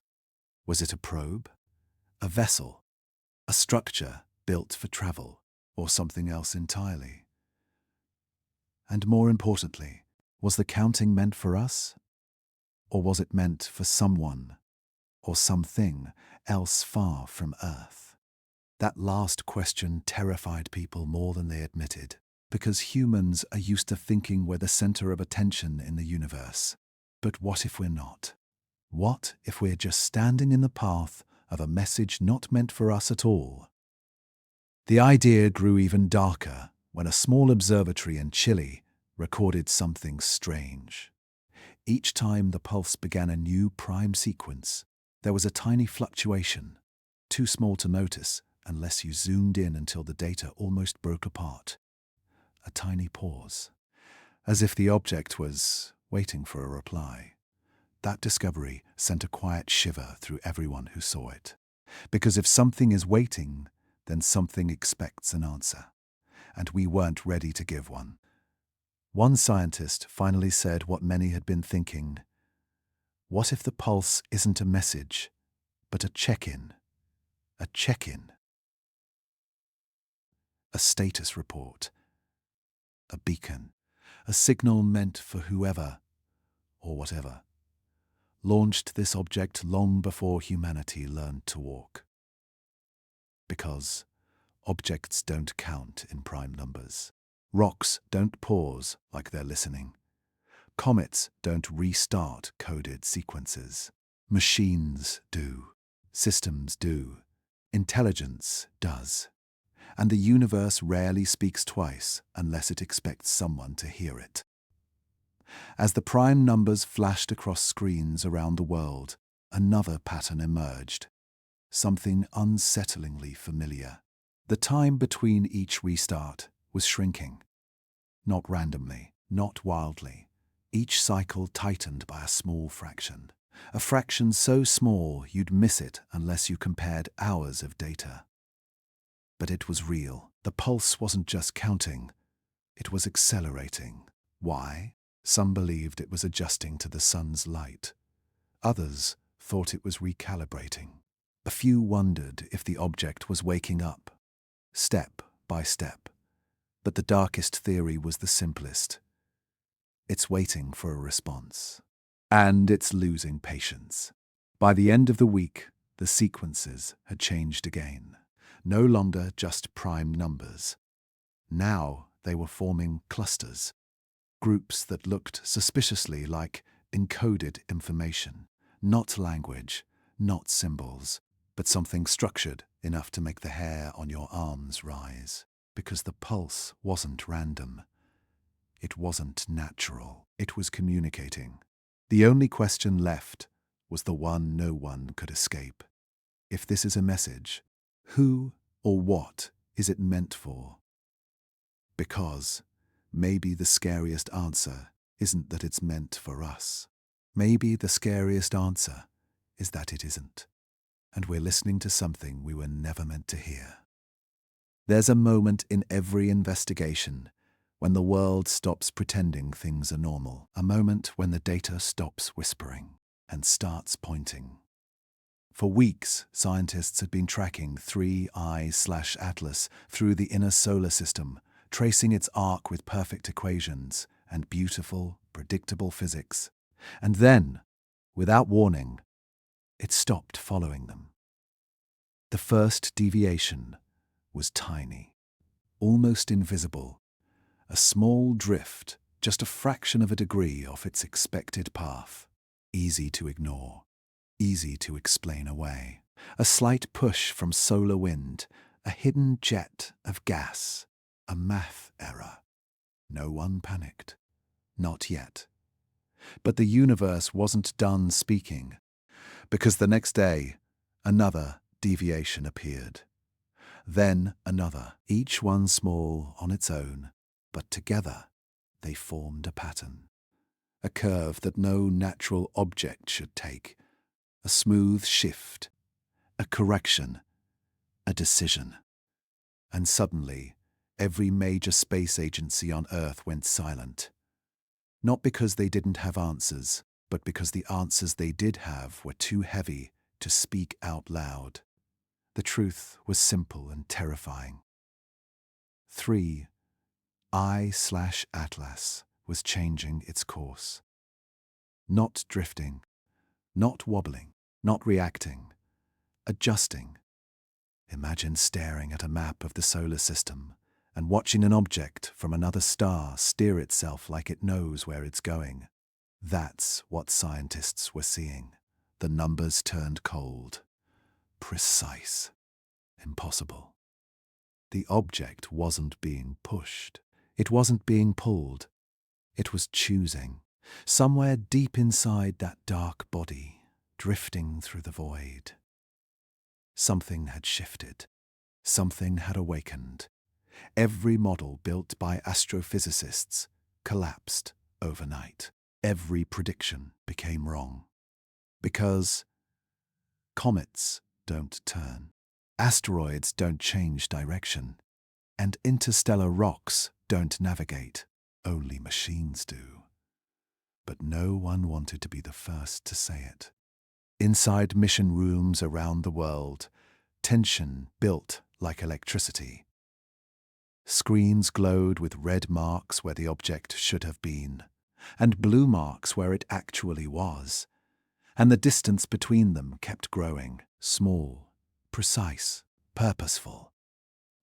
Was it a probe? A vessel? A structure built for travel? Or something else entirely? And more importantly, was the counting meant for us? Or was it meant for someone or something else far from Earth? That last question terrified people more than they admitted, because humans are used to thinking we're the center of attention in the universe. But what if we're not? What if we're just standing in the path of a message not meant for us at all? The idea grew even darker when a small observatory in Chile recorded something strange. Each time the pulse began a new prime sequence, there was a tiny fluctuation, too small to notice unless you zoomed in until the data almost broke apart. A tiny pause, as if the object was waiting for a reply. That discovery sent a quiet shiver through everyone who saw it. Because if something is waiting, then something expects an answer. And we weren't ready to give one. One scientist finally said what many had been thinking. What if the pulse isn't a message, but a check-in? A check-in. A status report. A beacon. A signal meant for whoever, or whatever, launched this object long before humanity learned to walk. Because objects don't count in prime numbers. Rocks don't pause like they're listening. Comets don't restart coded sequences. Machines do. Systems do. Intelligence does. And the universe rarely speaks twice unless it expects someone to hear it. As the prime numbers flashed across screens around the world, another pattern emerged. Something unsettlingly familiar. The time between each restart was shrinking. Not randomly, not wildly. Each cycle tightened by a small fraction. A fraction so small you'd miss it unless you compared hours of data. But it was real. The pulse wasn't just counting, it was accelerating. Why? Some believed it was adjusting to the sun's light. Others thought it was recalibrating. A few wondered if the object was waking up, step by step. But the darkest theory was the simplest. It's waiting for a response. And it's losing patience. By the end of the week, the sequences had changed again. No longer just prime numbers. Now they were forming clusters, groups that looked suspiciously like encoded information. Not language, not symbols, but something structured enough to make the hair on your arms rise. Because the pulse wasn't random. It wasn't natural. It was communicating. The only question left was the one no one could escape. If this is a message, who or what is it meant for? Because maybe the scariest answer isn't that it's meant for us. Maybe the scariest answer is that it isn't, and we're listening to something we were never meant to hear. There's a moment in every investigation when the world stops pretending things are normal, a moment when the data stops whispering and starts pointing. For weeks, scientists had been tracking 3I/ATLAS through the inner solar system, tracing its arc with perfect equations and beautiful, predictable physics. And then, without warning, it stopped following them. The first deviation was tiny, almost invisible, a small drift, just a fraction of a degree off its expected path, easy to ignore, easy to explain away. A slight push from solar wind, a hidden jet of gas, a math error. No one panicked. Not yet. But the universe wasn't done speaking, because the next day, another deviation appeared. Then another, each one small on its own, but together they formed a pattern. A curve that no natural object should take. A smooth shift, a correction, a decision. And suddenly, every major space agency on Earth went silent. Not because they didn't have answers, but because the answers they did have were too heavy to speak out loud. The truth was simple and terrifying. 3I/ATLAS was changing its course. Not drifting, not wobbling, not reacting, adjusting. Imagine staring at a map of the solar system and watching an object from another star steer itself like it knows where it's going. That's what scientists were seeing. The numbers turned cold. Precise. Impossible. The object wasn't being pushed. It wasn't being pulled. It was choosing. Somewhere deep inside that dark body, drifting through the void. Something had shifted. Something had awakened. Every model built by astrophysicists collapsed overnight. Every prediction became wrong. Because comets don't turn. Asteroids don't change direction. And interstellar rocks don't navigate. Only machines do. But no one wanted to be the first to say it. Inside mission rooms around the world, tension built like electricity. Screens glowed with red marks where the object should have been, and blue marks where it actually was, and the distance between them kept growing, small, precise, purposeful.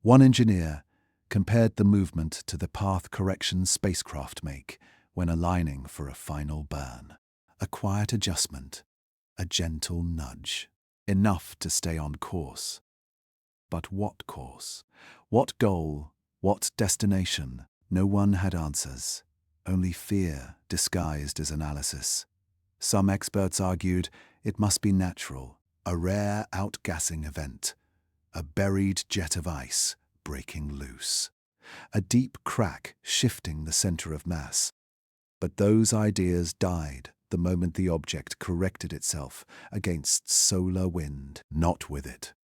One engineer compared the movement to the path correction spacecraft make when aligning for a final burn. A quiet adjustment, a gentle nudge, enough to stay on course. But what course? What goal? What destination? No one had answers, only fear disguised as analysis. Some experts argued it must be natural, a rare outgassing event, a buried jet of ice breaking loose, a deep crack shifting the center of mass. But those ideas died the moment the object corrected itself against solar wind, not with it.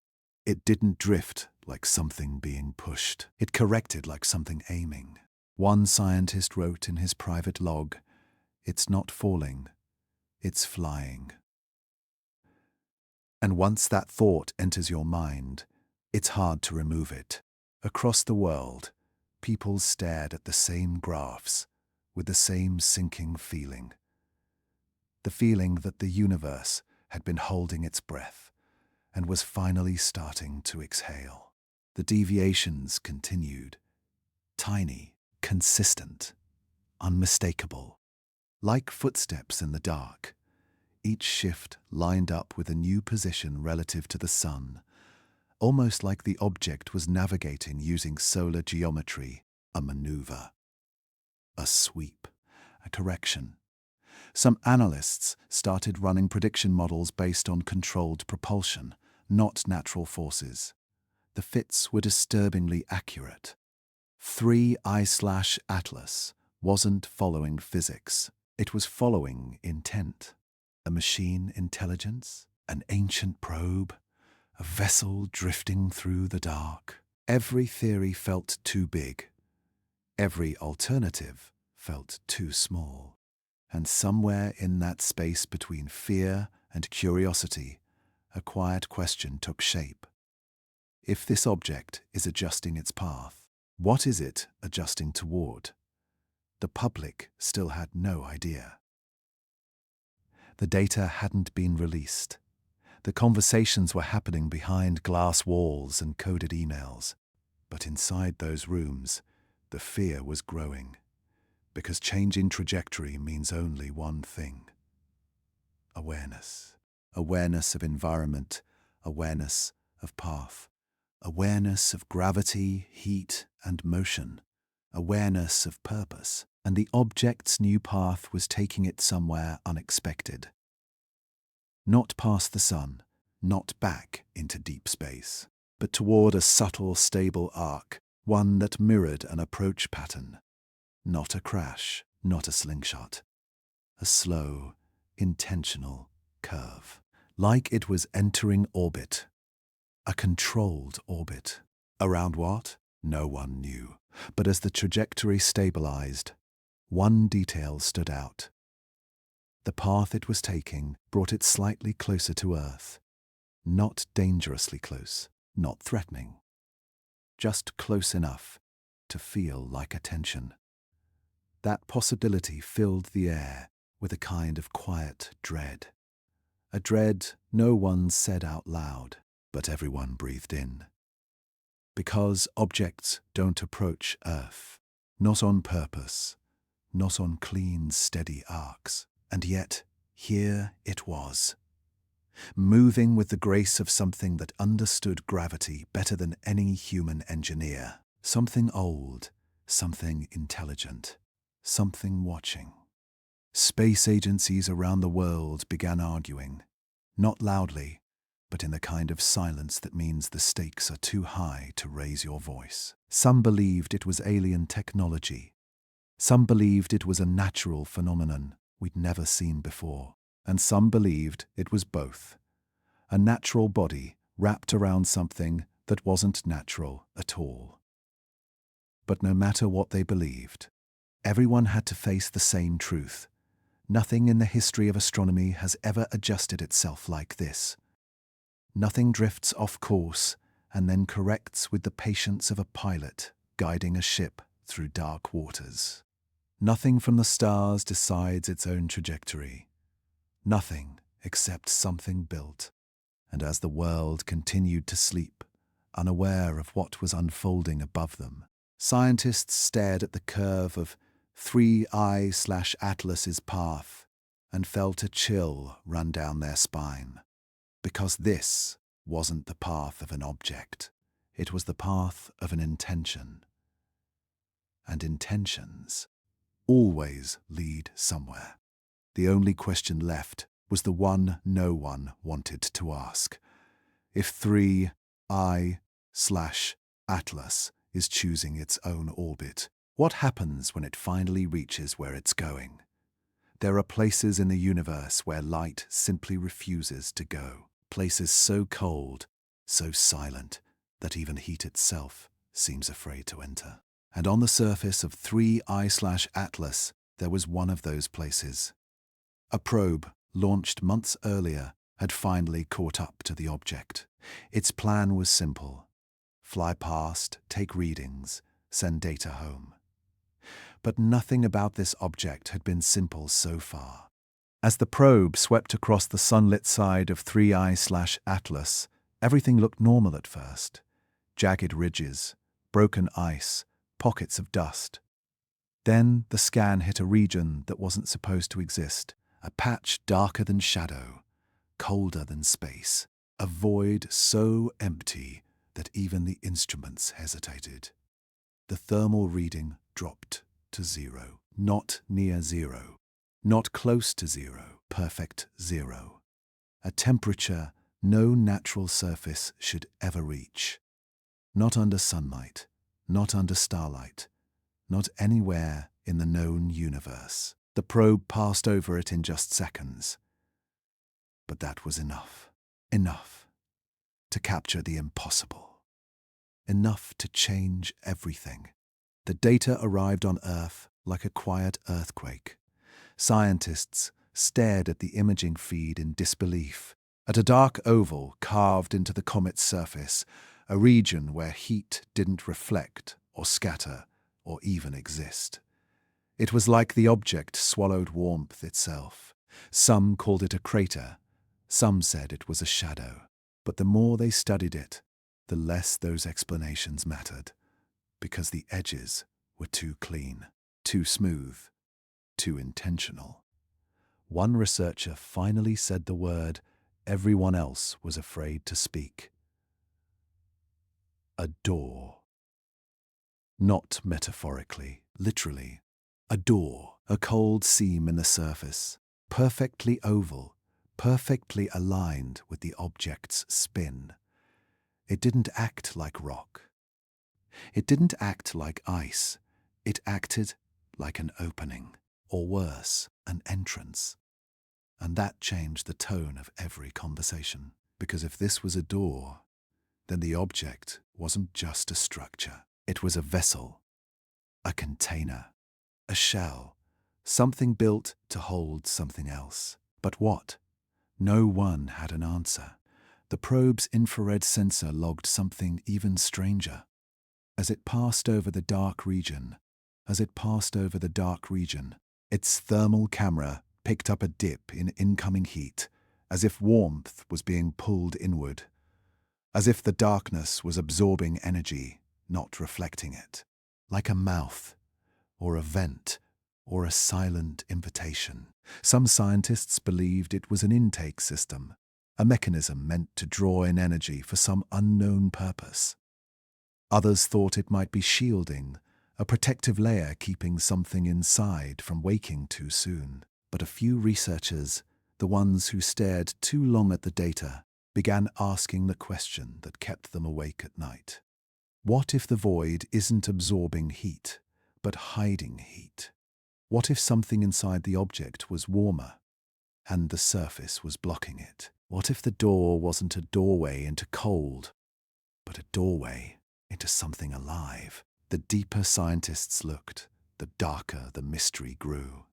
It didn't drift like something being pushed. It corrected like something aiming. One scientist wrote in his private log, "It's not falling, it's flying." And once that thought enters your mind, it's hard to remove it. Across the world, people stared at the same graphs with the same sinking feeling. The feeling that the universe had been holding its breath and was finally starting to exhale. The deviations continued, tiny, consistent, unmistakable, like footsteps in the dark. Each shift lined up with a new position relative to the sun, almost like the object was navigating using solar geometry, a maneuver, a sweep, a correction. Some analysts started running prediction models based on controlled propulsion, not natural forces. The fits were disturbingly accurate. 3IATLAS wasn't following physics. It was following intent. A machine intelligence, an ancient probe, a vessel drifting through the dark. Every theory felt too big. Every alternative felt too small. And somewhere in that space between fear and curiosity, a quiet question took shape. If this object is adjusting its path, what is it adjusting toward? The public still had no idea. The data hadn't been released. The conversations were happening behind glass walls and coded emails. But inside those rooms, the fear was growing. Because changing trajectory means only one thing: awareness. Awareness of environment, awareness of path, awareness of gravity, heat, and motion, awareness of purpose. And the object's new path was taking it somewhere unexpected. Not past the sun, not back into deep space, but toward a subtle, stable arc, one that mirrored an approach pattern. Not a crash, not a slingshot. A slow, intentional curve. Like it was entering orbit. A controlled orbit. Around what? No one knew. But as the trajectory stabilized, one detail stood out. The path it was taking brought it slightly closer to Earth. Not dangerously close, not threatening. Just close enough to feel like attention. That possibility filled the air with a kind of quiet dread. A dread no one said out loud, but everyone breathed in. Because objects don't approach Earth, not on purpose, not on clean, steady arcs. And yet, here it was, moving with the grace of something that understood gravity better than any human engineer. Something old, something intelligent, something watching. Space agencies around the world began arguing, not loudly, but in the kind of silence that means the stakes are too high to raise your voice. Some believed it was alien technology. Some believed it was a natural phenomenon we'd never seen before. And some believed it was both. A natural body wrapped around something that wasn't natural at all. But no matter what they believed, Everyone had to face the same truth. Nothing in the history of astronomy has ever adjusted itself like this. Nothing drifts off course and then corrects with the patience of a pilot guiding a ship through dark waters. Nothing from the stars decides its own trajectory. Nothing except something built. And as the world continued to sleep, unaware of what was unfolding above them, scientists stared at the curve of 3I/Atlas's path and felt a chill run down their spine. Because this wasn't the path of an object, it was the path of an intention. And intentions always lead somewhere. The only question left was the one no one wanted to ask. If 3I/Atlas is choosing its own orbit, what happens when it finally reaches where it's going? There are places in the universe where light simply refuses to go. Places so cold, so silent, that even heat itself seems afraid to enter. And on the surface of 3I/Atlas, there was one of those places. A probe, launched months earlier, had finally caught up to the object. Its plan was simple: fly past, take readings, send data home. But nothing about this object had been simple so far. As the probe swept across the sunlit side of 3I/Atlas, everything looked normal at first. Jagged ridges, broken ice, pockets of dust. Then the scan hit a region that wasn't supposed to exist, a patch darker than shadow, colder than space, a void so empty that even the instruments hesitated. The thermal reading dropped to 0, not near 0, not close to 0, perfect 0. A temperature no natural surface should ever reach. Not under sunlight, not under starlight, not anywhere in the known universe. The probe passed over it in just seconds. But that was enough. Enough to capture the impossible. Enough to change everything. The data arrived on Earth like a quiet earthquake. Scientists stared at the imaging feed in disbelief, at a dark oval carved into the comet's surface, a region where heat didn't reflect or scatter or even exist. It was like the object swallowed warmth itself. Some called it a crater, some said it was a shadow. But the more they studied it, the less those explanations mattered, because the edges were too clean, too smooth, too intentional. One researcher finally said the word everyone else was afraid to speak. A door. Not metaphorically, literally. A door, a cold seam in the surface, perfectly oval, perfectly aligned with the object's spin. It didn't act like rock. It didn't act like ice. It acted like an opening, or worse, an entrance. And that changed the tone of every conversation. Because if this was a door, then the object wasn't just a structure. It was a vessel, a container, a shell, something built to hold something else. But what? No one had an answer. The probe's infrared sensor logged something even stranger. As it passed over the dark region, its thermal camera picked up a dip in incoming heat, as if warmth was being pulled inward, as if the darkness was absorbing energy, not reflecting it. Like a mouth, or a vent, or a silent invitation. Some scientists believed it was an intake system, a mechanism meant to draw in energy for some unknown purpose. Others thought it might be shielding, a protective layer keeping something inside from waking too soon. But a few researchers, the ones who stared too long at the data, began asking the question that kept them awake at night. What if the void isn't absorbing heat, but hiding heat? What if something inside the object was warmer, and the surface was blocking it? What if the door wasn't a doorway into cold, but a doorway into something alive? The deeper scientists looked, the darker the mystery grew.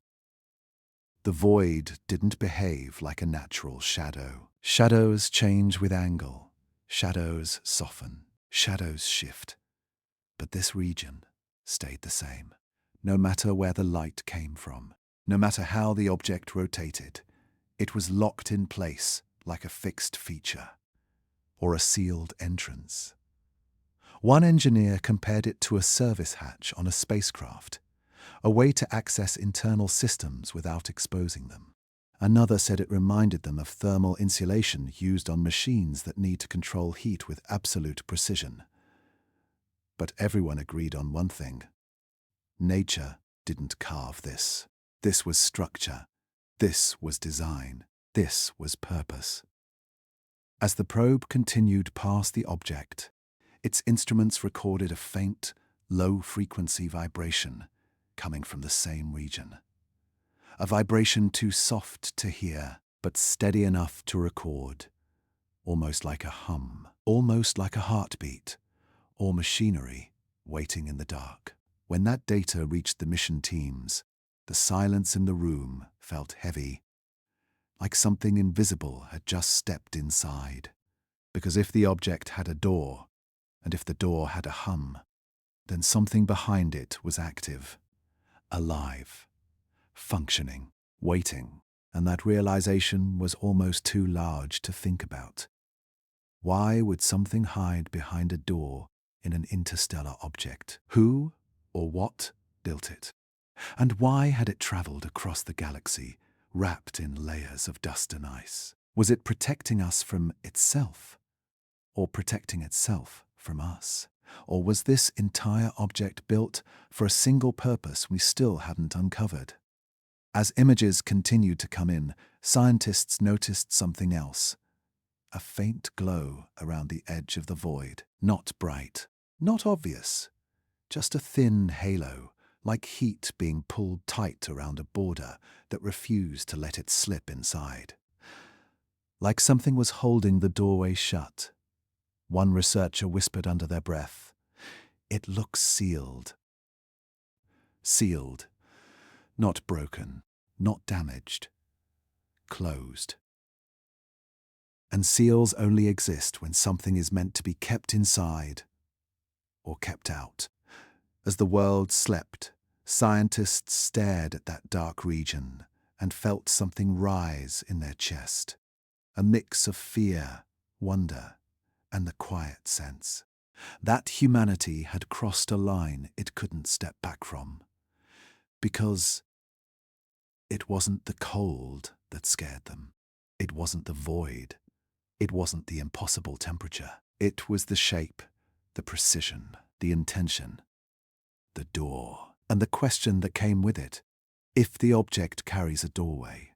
The void didn't behave like a natural shadow. Shadows change with angle. Shadows soften. Shadows shift. But this region stayed the same. No matter where the light came from, no matter how the object rotated, it was locked in place like a fixed feature or a sealed entrance. One engineer compared it to a service hatch on a spacecraft, a way to access internal systems without exposing them. Another said it reminded them of thermal insulation used on machines that need to control heat with absolute precision. But everyone agreed on one thing. Nature didn't carve this. This was structure. This was design. This was purpose. As the probe continued past the object, its instruments recorded a faint, low-frequency vibration coming from the same region. A vibration too soft to hear, but steady enough to record, almost like a hum, almost like a heartbeat, or machinery waiting in the dark. When that data reached the mission teams, the silence in the room felt heavy, like something invisible had just stepped inside. Because if the object had a door, and if the door had a hum, then something behind it was active, alive, functioning, waiting, and that realization was almost too large to think about. Why would something hide behind a door in an interstellar object? Who or what built it? And why had it traveled across the galaxy, wrapped in layers of dust and ice? Was it protecting us from itself? Or protecting itself from us? Or was this entire object built for a single purpose we still hadn't uncovered? As images continued to come in, scientists noticed something else. A faint glow around the edge of the void. Not bright, not obvious. Just a thin halo, like heat being pulled tight around a border that refused to let it slip inside. Like something was holding the doorway shut. One researcher whispered under their breath, "It looks sealed." Sealed. Not broken, not damaged. Closed. And seals only exist when something is meant to be kept inside or kept out. As the world slept, scientists stared at that dark region and felt something rise in their chest, a mix of fear, wonder, and the quiet sense that humanity had crossed a line it couldn't step back from. Because it wasn't the cold that scared them. It wasn't the void. It wasn't the impossible temperature. It was the shape, the precision, the intention, the door, and the question that came with it. If the object carries a doorway,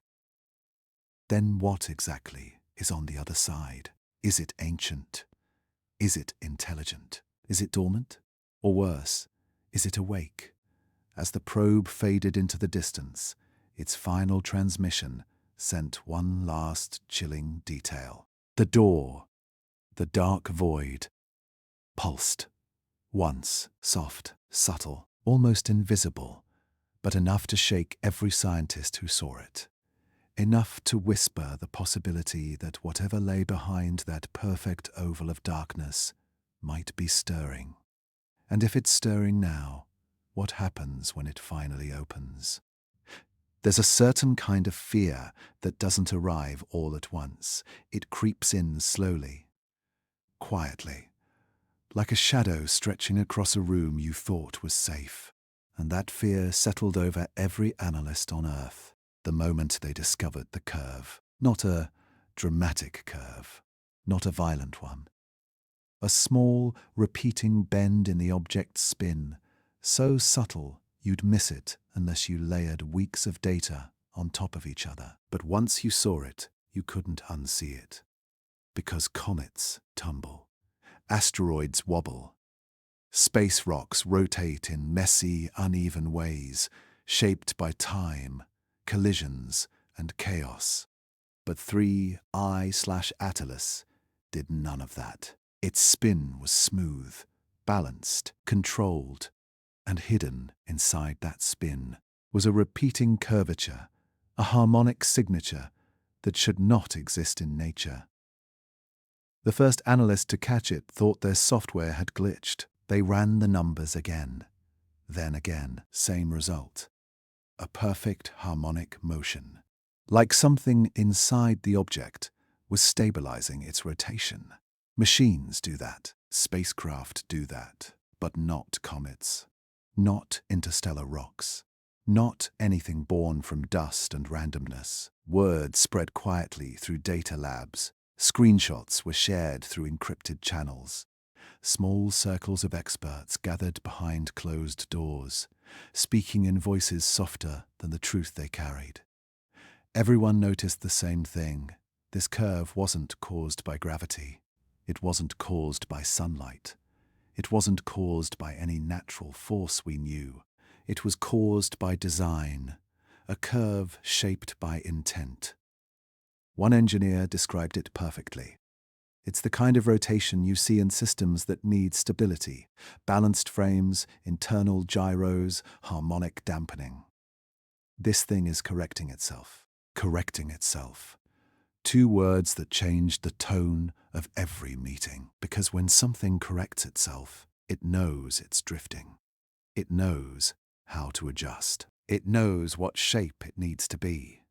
then what exactly is on the other side? Is it ancient? Is it intelligent? Is it dormant? Or worse, is it awake? As the probe faded into the distance, its final transmission sent one last chilling detail. The door, the dark void, pulsed. Once soft, subtle, almost invisible, but enough to shake every scientist who saw it. Enough to whisper the possibility that whatever lay behind that perfect oval of darkness might be stirring. And if it's stirring now, what happens when it finally opens? There's a certain kind of fear that doesn't arrive all at once. It creeps in slowly, quietly, like a shadow stretching across a room you thought was safe. And that fear settled over every analyst on Earth the moment they discovered the curve. Not a dramatic curve, not a violent one. A small, repeating bend in the object's spin, so subtle you'd miss it unless you layered weeks of data on top of each other. But once you saw it, you couldn't unsee it. Because comets tumble, asteroids wobble, space rocks rotate in messy, uneven ways, shaped by time, collisions, and chaos. But 3I/Atlas did none of that. Its spin was smooth, balanced, controlled, And hidden inside that spin was a repeating curvature, a harmonic signature that should not exist in nature. The first analyst to catch it thought their software had glitched. They ran the numbers again. Then again, same result. A perfect harmonic motion. Like something inside the object was stabilizing its rotation. Machines do that. Spacecraft do that. But not comets. Not interstellar rocks. Not anything born from dust and randomness. Word spread quietly through data labs. Screenshots were shared through encrypted channels. Small circles of experts gathered behind closed doors, speaking in voices softer than the truth they carried. Everyone noticed the same thing. This curve wasn't caused by gravity. It wasn't caused by sunlight. It wasn't caused by any natural force we knew. It was caused by design, a curve shaped by intent. One engineer described it perfectly. It's the kind of rotation you see in systems that need stability, balanced frames, internal gyros, harmonic dampening. This thing is correcting itself. Correcting itself. Two words that changed the tone of every meeting. Because when something corrects itself, it knows it's drifting. It knows how to adjust. It knows what shape it needs to be.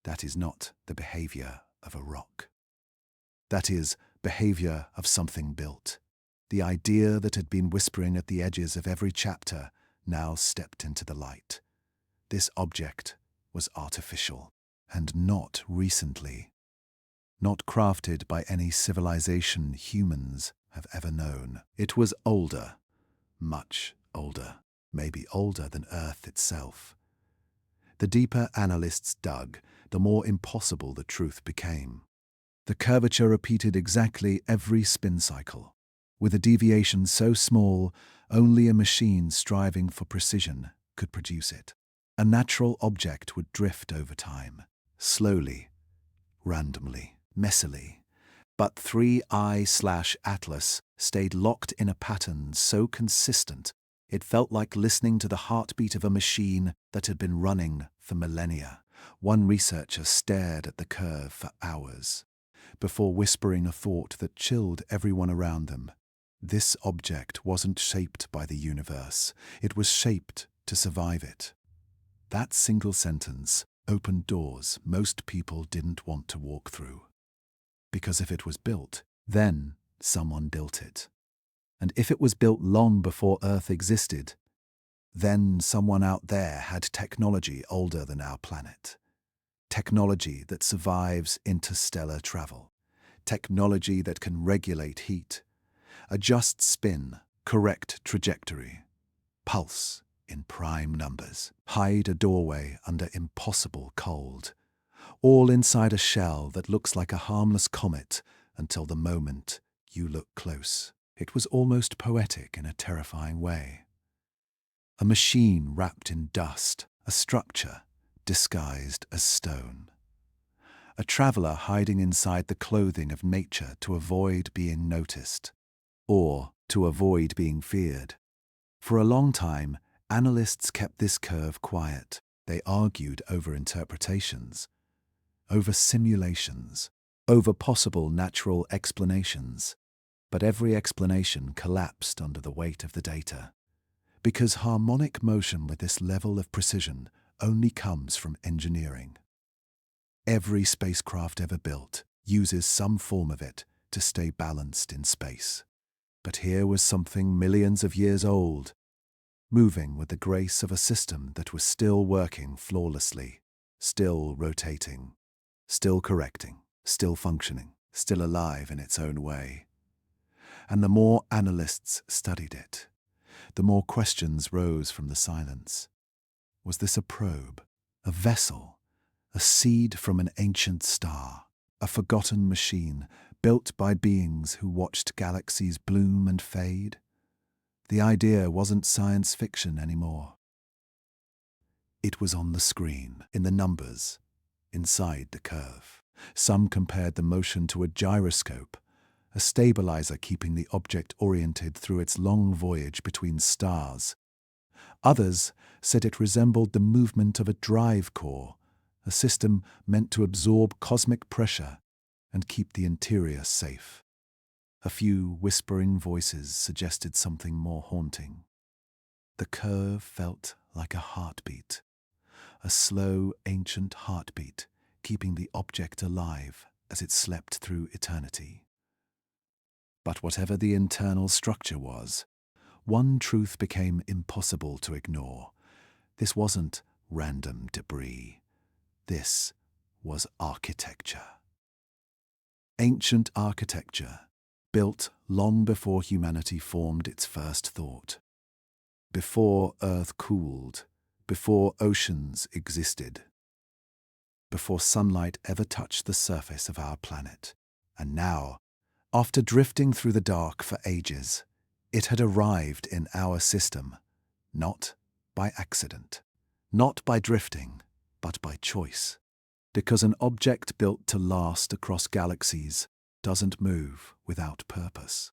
That is not the behavior of a rock. That is behavior of something built. The idea that had been whispering at the edges of every chapter now stepped into the light. This object was artificial, and not recently. Not crafted by any civilization humans have ever known. It was older, much older, maybe older than Earth itself. The deeper analysts dug, the more impossible the truth became. The curvature repeated exactly every spin cycle, with a deviation so small only a machine striving for precision could produce it. A natural object would drift over time, slowly, randomly, messily. But 3IATLAS stayed locked in a pattern so consistent it felt like listening to the heartbeat of a machine that had been running for millennia. One researcher stared at the curve for hours, before whispering a thought that chilled everyone around them. This object wasn't shaped by the universe. It was shaped to survive it. That single sentence opened doors most people didn't want to walk through. Because if it was built, then someone built it. And if it was built long before Earth existed, then someone out there had technology older than our planet. Technology that survives interstellar travel. Technology that can regulate heat, adjust spin, correct trajectory, pulse in prime numbers, hide a doorway under impossible cold, all inside a shell that looks like a harmless comet until the moment you look close. It was almost poetic in a terrifying way. A machine wrapped in dust, a structure disguised as stone. A traveler hiding inside the clothing of nature to avoid being noticed, or to avoid being feared. For a long time, analysts kept this curve quiet. They argued over interpretations, over simulations, over possible natural explanations. But every explanation collapsed under the weight of the data. Because harmonic motion with this level of precision only comes from engineering. Every spacecraft ever built uses some form of it to stay balanced in space. But here was something millions of years old, moving with the grace of a system that was still working flawlessly, still rotating, still correcting, still functioning, still alive in its own way. And the more analysts studied it, the more questions rose from the silence. Was this a probe, a vessel, a seed from an ancient star, a forgotten machine built by beings who watched galaxies bloom and fade? The idea wasn't science fiction anymore. It was on the screen, in the numbers, inside the curve. Some compared the motion to a gyroscope, a stabilizer keeping the object oriented through its long voyage between stars. Others said it resembled the movement of a drive core, a system meant to absorb cosmic pressure and keep the interior safe. A few whispering voices suggested something more haunting. The curve felt like a heartbeat, a slow, ancient heartbeat, keeping the object alive as it slept through eternity. But whatever the internal structure was, one truth became impossible to ignore. This wasn't random debris. This was architecture. Ancient architecture, built long before humanity formed its first thought. Before Earth cooled, before oceans existed, before sunlight ever touched the surface of our planet. And now, after drifting through the dark for ages, it had arrived in our system, not by accident, not by drifting, but by choice. Because an object built to last across galaxies doesn't move without purpose.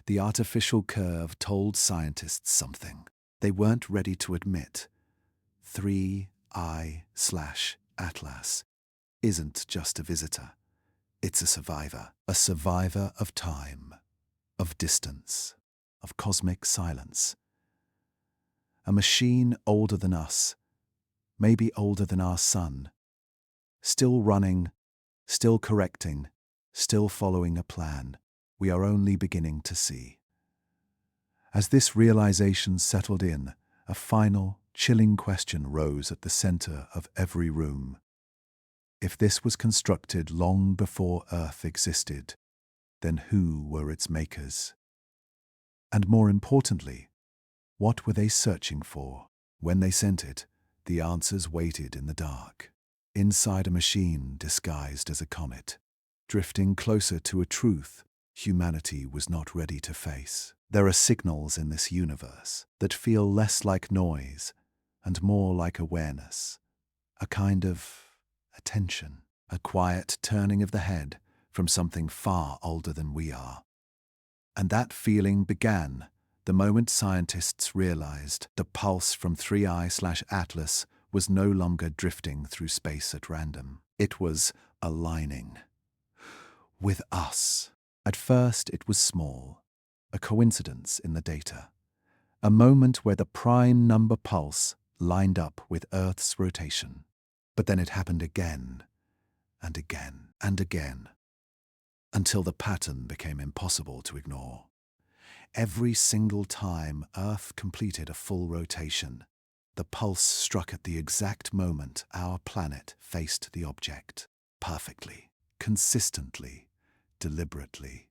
The artificial curve told scientists something they weren't ready to admit. 3I/Atlas isn't just a visitor. It's a survivor of time, of distance, of cosmic silence. A machine older than us, maybe older than our sun, still running, still correcting, still following a plan we are only beginning to see. As this realization settled in, a final, chilling question rose at the center of every room. If this was constructed long before Earth existed, then who were its makers? And more importantly, what were they searching for? When they sent it, the answers waited in the dark, inside a machine disguised as a comet, drifting closer to a truth humanity was not ready to face. There are signals in this universe that feel less like noise and more like awareness, a kind of attention, a quiet turning of the head from something far older than we are. And that feeling began the moment scientists realized the pulse from 3I/Atlas was no longer drifting through space at random. It was aligning with us. At first it was small, a coincidence in the data, a moment where the prime number pulse lined up with Earth's rotation. But then it happened again, and again, and again, until the pattern became impossible to ignore. Every single time Earth completed a full rotation, the pulse struck at the exact moment our planet faced the object, perfectly, consistently, deliberately,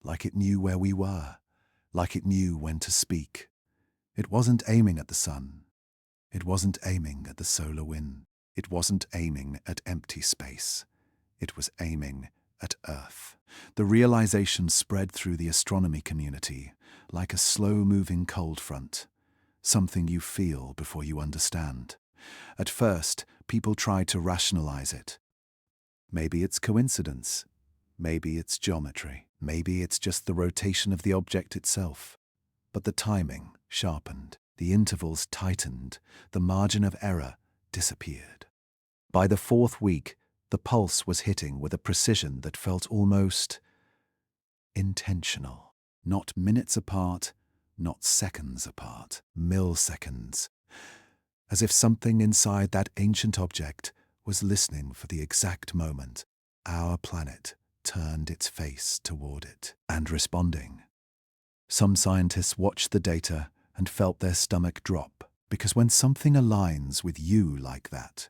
like it knew where we were, like it knew when to speak. It wasn't aiming at the sun. It wasn't aiming at the solar wind. It wasn't aiming at empty space. It was aiming at Earth. The realization spread through the astronomy community like a slow-moving cold front, something you feel before you understand. At first, people tried to rationalize it. Maybe it's coincidence. Maybe it's geometry. Maybe it's just the rotation of the object itself. But the timing sharpened, the intervals tightened, the margin of error disappeared. By the fourth week, the pulse was hitting with a precision that felt almost intentional. Not minutes apart, not seconds apart, milliseconds. As if something inside that ancient object was listening for the exact moment our planet turned its face toward it and responding. Some scientists watched the data and felt their stomach drop, because when something aligns with you like that,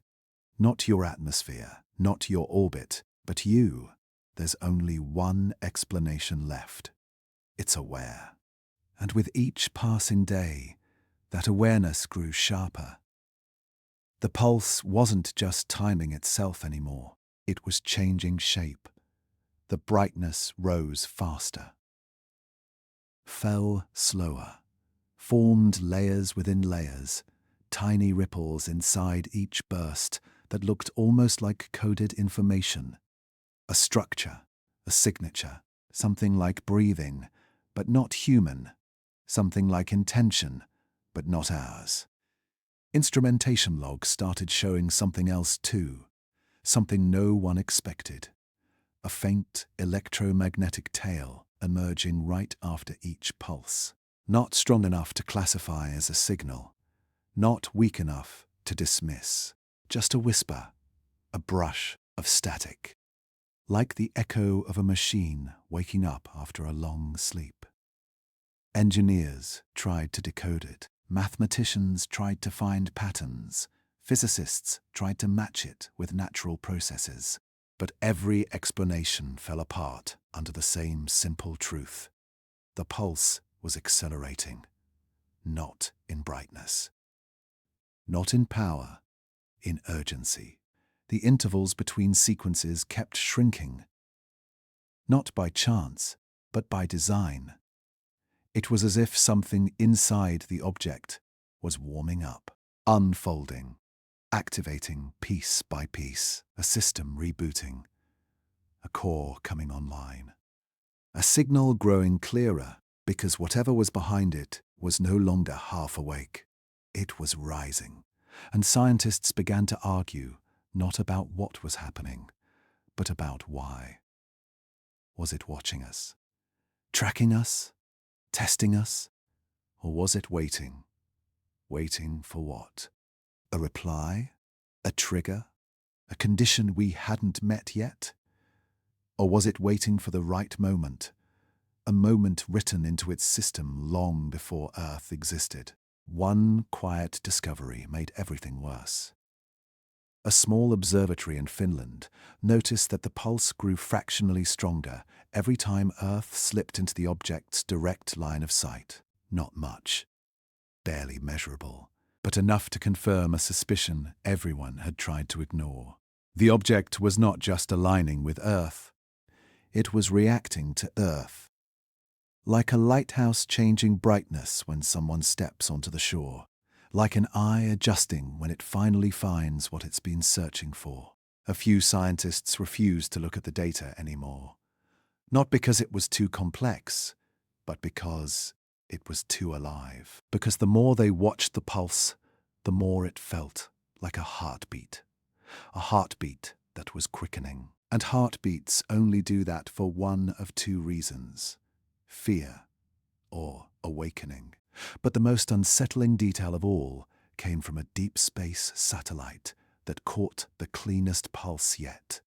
not your atmosphere, not your orbit, but you, there's only one explanation left. It's aware. And with each passing day, that awareness grew sharper. The pulse wasn't just timing itself anymore. It was changing shape. The brightness rose faster, fell slower, formed layers within layers, tiny ripples inside each burst that looked almost like coded information. A structure, a signature, something like breathing, but not human, something like intention, but not ours. Instrumentation logs started showing something else too, something no one expected. A faint electromagnetic tail emerging right after each pulse. Not strong enough to classify as a signal, not weak enough to dismiss. Just a whisper, a brush of static, like the echo of a machine waking up after a long sleep. Engineers tried to decode it. Mathematicians tried to find patterns. Physicists tried to match it with natural processes. But every explanation fell apart under the same simple truth. The pulse was accelerating, not in brightness, not in power, in urgency. The intervals between sequences kept shrinking, not by chance, but by design. It was as if something inside the object was warming up, unfolding, activating piece by piece, a system rebooting, a core coming online, a signal growing clearer because whatever was behind it was no longer half awake. It was rising, and scientists began to argue not about what was happening, but about why. Was it watching us, tracking us, testing us, or was it waiting? Waiting for what? A reply? A trigger? A condition we hadn't met yet? Or was it waiting for the right moment? A moment written into its system long before Earth existed. One quiet discovery made everything worse. A small observatory in Finland noticed that the pulse grew fractionally stronger every time Earth slipped into the object's direct line of sight. Not much, barely measurable, but enough to confirm a suspicion everyone had tried to ignore. The object was not just aligning with Earth, it was reacting to Earth. Like a lighthouse changing brightness when someone steps onto the shore. Like an eye adjusting when it finally finds what it's been searching for. A few scientists refused to look at the data anymore. Not because it was too complex, but because it was too alive. Because the more they watched the pulse, the more it felt like a heartbeat. A heartbeat that was quickening. And heartbeats only do that for one of two reasons: fear or awakening. But the most unsettling detail of all came from a deep space satellite that caught the cleanest pulse yet.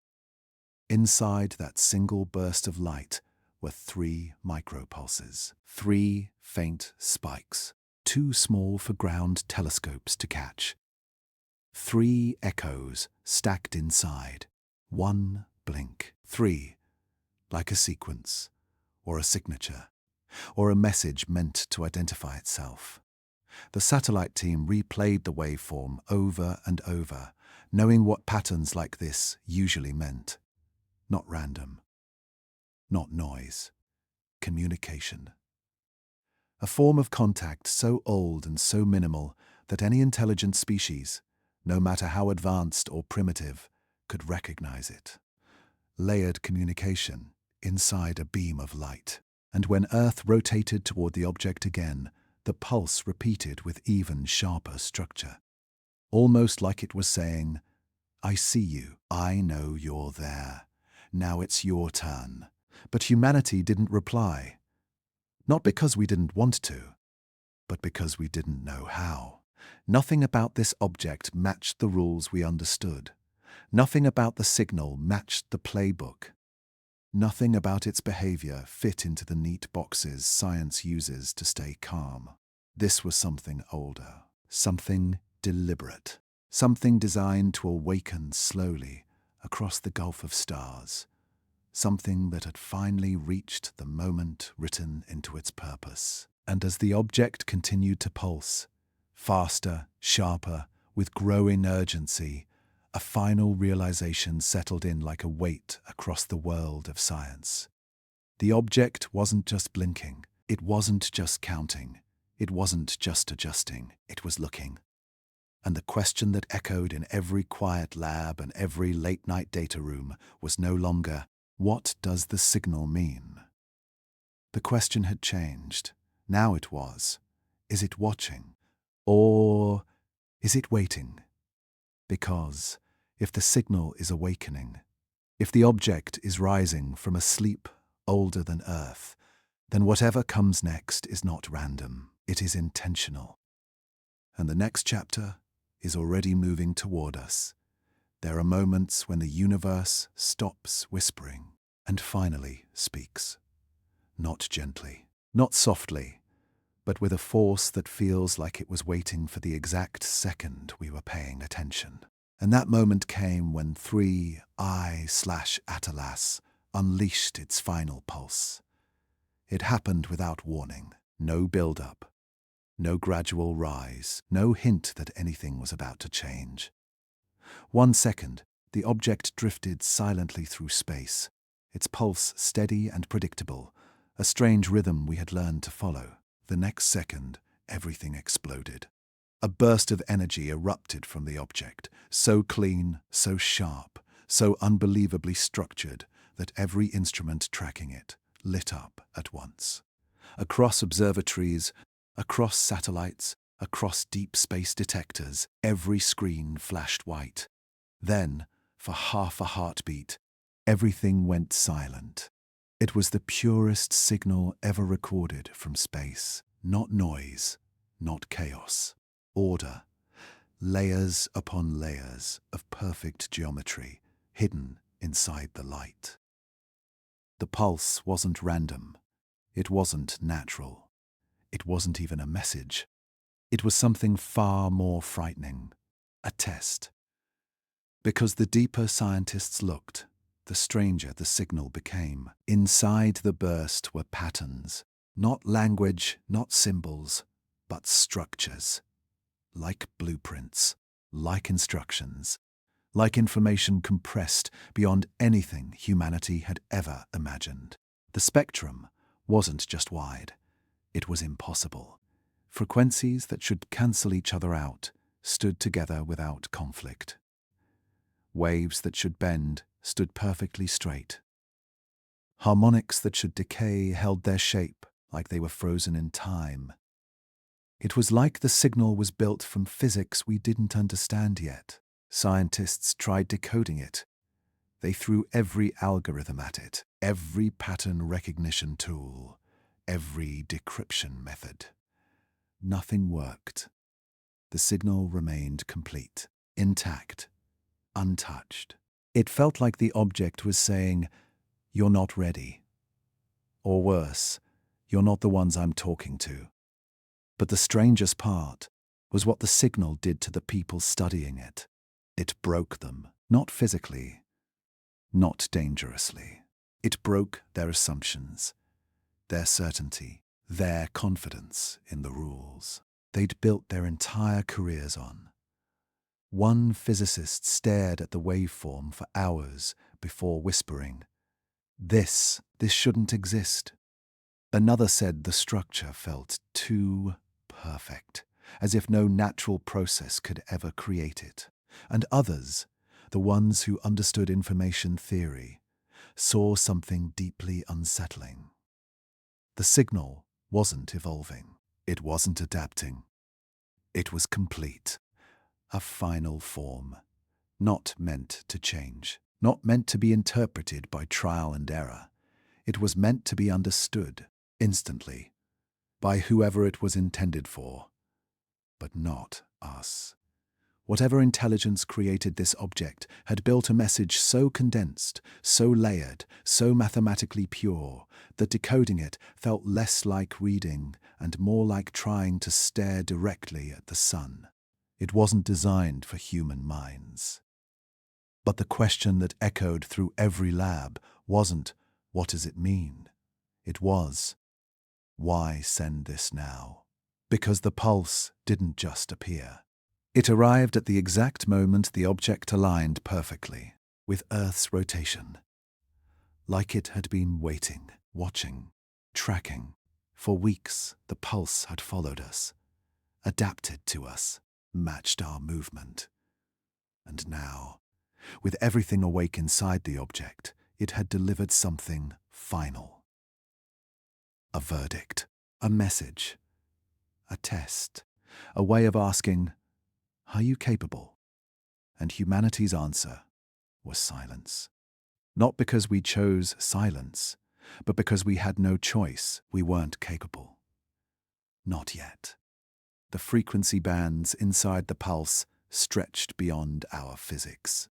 Inside that single burst of light were 3 micropulses, 3 faint spikes, too small for ground telescopes to catch. 3 echoes stacked inside, 1 blink, 3, like a sequence, or a signature, or a message meant to identify itself. The satellite team replayed the waveform over and over, knowing what patterns like this usually meant. Not random, not noise, communication. A form of contact so old and so minimal that any intelligent species, no matter how advanced or primitive, could recognize it. Layered communication inside a beam of light. And when Earth rotated toward the object again, the pulse repeated with even sharper structure. Almost like it was saying, "I see you, I know you're there. Now it's your turn." But humanity didn't reply. Not because we didn't want to, but because we didn't know how. Nothing about this object matched the rules we understood. Nothing about the signal matched the playbook. Nothing about its behavior fit into the neat boxes science uses to stay calm. This was something older, something deliberate, something designed to awaken slowly across the gulf of stars, something that had finally reached the moment written into its purpose. And as the object continued to pulse, faster, sharper, with growing urgency, a final realization settled in like a weight across the world of science. The object wasn't just blinking, it wasn't just counting, it wasn't just adjusting, it was looking. And the question that echoed in every quiet lab and every late-night data room was no longer, "What does the signal mean?" The question had changed. Now it was, is it watching? Or is it waiting? Because if the signal is awakening, if the object is rising from a sleep older than Earth, then whatever comes next is not random, it is intentional. And the next chapter is already moving toward us. There are moments when the universe stops whispering and finally speaks. Not gently, not softly, but with a force that feels like it was waiting for the exact second we were paying attention. And that moment came when 3IATLAS unleashed its final pulse. It happened without warning, no build-up, no gradual rise, no hint that anything was about to change. 1 second, the object drifted silently through space, its pulse steady and predictable, a strange rhythm we had learned to follow. The next second, everything exploded. A burst of energy erupted from the object, so clean, so sharp, so unbelievably structured that every instrument tracking it lit up at once. Across observatories, across satellites, across deep space detectors, every screen flashed white. Then, for half a heartbeat, everything went silent. It was the purest signal ever recorded from space. Not noise, not chaos. Order. Layers upon layers of perfect geometry hidden inside the light. The pulse wasn't random. It wasn't natural. It wasn't even a message. It was something far more frightening. A test. Because the deeper scientists looked, the stranger the signal became. Inside the burst were patterns. Not language, not symbols, but structures. Like blueprints, like instructions, like information compressed beyond anything humanity had ever imagined. The spectrum wasn't just wide, it was impossible. Frequencies that should cancel each other out stood together without conflict. Waves that should bend stood perfectly straight. Harmonics that should decay held their shape like they were frozen in time. It was like the signal was built from physics we didn't understand yet. Scientists tried decoding it. They threw every algorithm at it, every pattern recognition tool, every decryption method. Nothing worked. The signal remained complete, intact, untouched. It felt like the object was saying, "You're not ready." Or worse, "You're not the ones I'm talking to." But the strangest part was what the signal did to the people studying it. It broke them, not physically, not dangerously. It broke their assumptions, their certainty, their confidence in the rules they'd built their entire careers on. One physicist stared at the waveform for hours before whispering, This shouldn't exist." Another said the structure felt too perfect, as if no natural process could ever create it. And others, the ones who understood information theory, saw something deeply unsettling. The signal wasn't evolving. It wasn't adapting. It was complete, a final form, not meant to change, not meant to be interpreted by trial and error. It was meant to be understood instantly by whoever it was intended for, but not us. Whatever intelligence created this object had built a message so condensed, so layered, so mathematically pure, that decoding it felt less like reading and more like trying to stare directly at the sun. It wasn't designed for human minds. But the question that echoed through every lab wasn't, "What does it mean?" It was, "Why send this now?" Because the pulse didn't just appear. It arrived at the exact moment the object aligned perfectly with Earth's rotation. Like it had been waiting, watching, tracking. For weeks, the pulse had followed us, adapted to us, matched our movement. And now, with everything awake inside the object, it had delivered something final. a verdict, a message, a test, a way of asking, "Are you capable?" And humanity's answer was silence. Not because we chose silence, but because we had no choice. We weren't capable. Not yet. The frequency bands inside the pulse stretched beyond our physics.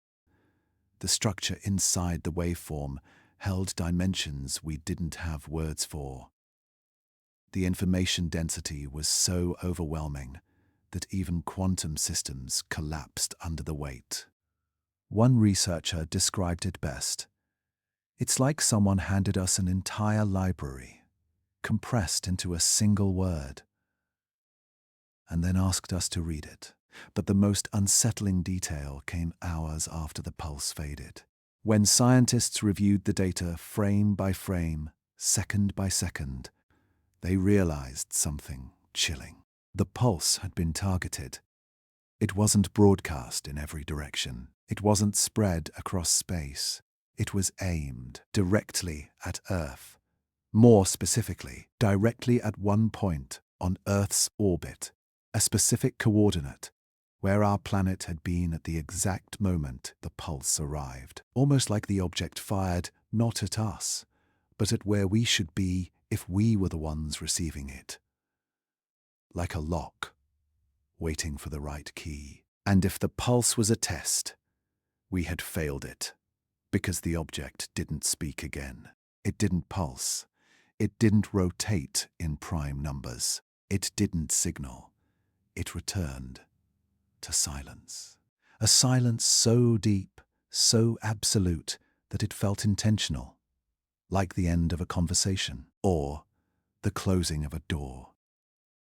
The structure inside the waveform held dimensions we didn't have words for. The information density was so overwhelming that even quantum systems collapsed under the weight. One researcher described it best. It's like someone handed us an entire library, compressed into a single word, and then asked us to read it. But the most unsettling detail came hours after the pulse faded. When scientists reviewed the data frame by frame, second by second, they realized something chilling. The pulse had been targeted. It wasn't broadcast in every direction. It wasn't spread across space. It was aimed directly at Earth. More specifically, directly at one point on Earth's orbit, a specific coordinate, where our planet had been at the exact moment the pulse arrived. Almost like the object fired not at us, but at where we should be if we were the ones receiving it. Like a lock, waiting for the right key. And if the pulse was a test, we had failed it, because the object didn't speak again. It didn't pulse. It didn't rotate in prime numbers. It didn't signal. It returned to silence. A silence so deep, so absolute, that it felt intentional, like the end of a conversation or the closing of a door.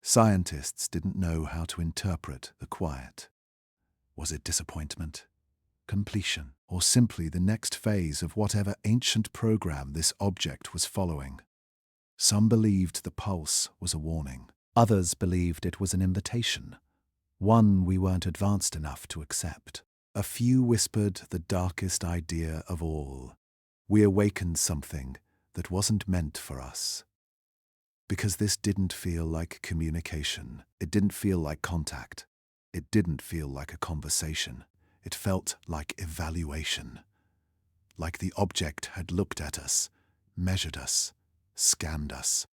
Scientists didn't know how to interpret the quiet. Was it disappointment, completion, or simply the next phase of whatever ancient program this object was following? Some believed the pulse was a warning. Others believed it was an invitation, one we weren't advanced enough to accept. A few whispered the darkest idea of all. We awakened something that wasn't meant for us. Because this didn't feel like communication. It didn't feel like contact. It didn't feel like a conversation. It felt like evaluation. Like the object had looked at us, measured us, scanned us,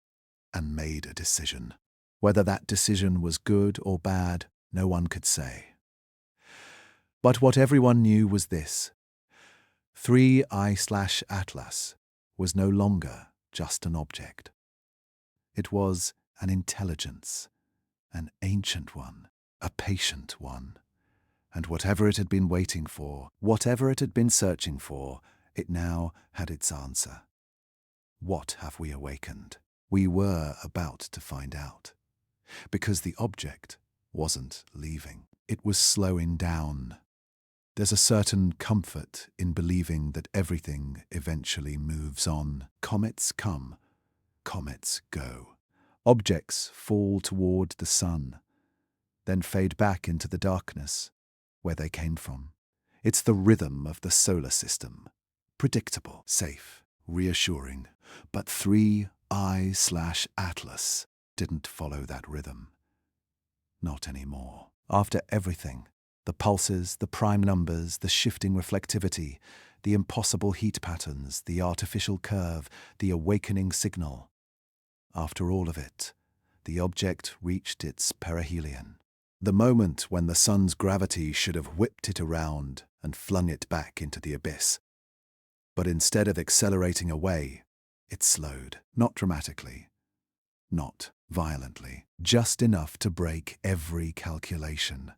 and made a decision. Whether that decision was good or bad, no one could say. But what everyone knew was this: 3I/Atlas was no longer just an object. It was an intelligence, an ancient one, a patient one. And whatever it had been waiting for, whatever it had been searching for, it now had its answer. What have we awakened? We were about to find out. Because the object wasn't leaving. It was slowing down. There's a certain comfort in believing that everything eventually moves on. Comets come, comets go. Objects fall toward the sun, then fade back into the darkness where they came from. It's the rhythm of the solar system. Predictable, safe, reassuring. But 3I/Atlas didn't follow that rhythm. Not anymore. After everything, the pulses, the prime numbers, the shifting reflectivity, the impossible heat patterns, the artificial curve, the awakening signal. After all of it, the object reached its perihelion. The moment when the sun's gravity should have whipped it around and flung it back into the abyss. But instead of accelerating away, it slowed, not dramatically, not violently, just enough to break every calculation,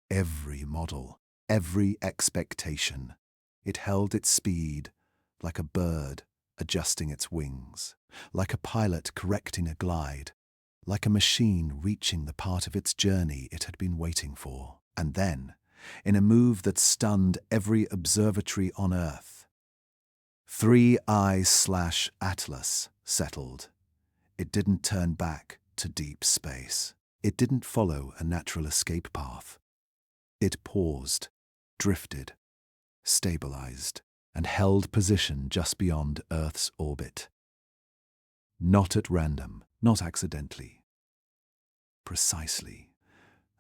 every model, every expectation. It held its speed like a bird adjusting its wings, like a pilot correcting a glide, like a machine reaching the part of its journey it had been waiting for. And then, in a move that stunned every observatory on Earth, 3I/Atlas settled. It didn't turn back to deep space. It didn't follow a natural escape path. It paused, drifted, stabilized, and held position just beyond Earth's orbit. not at random, not accidentally. Precisely,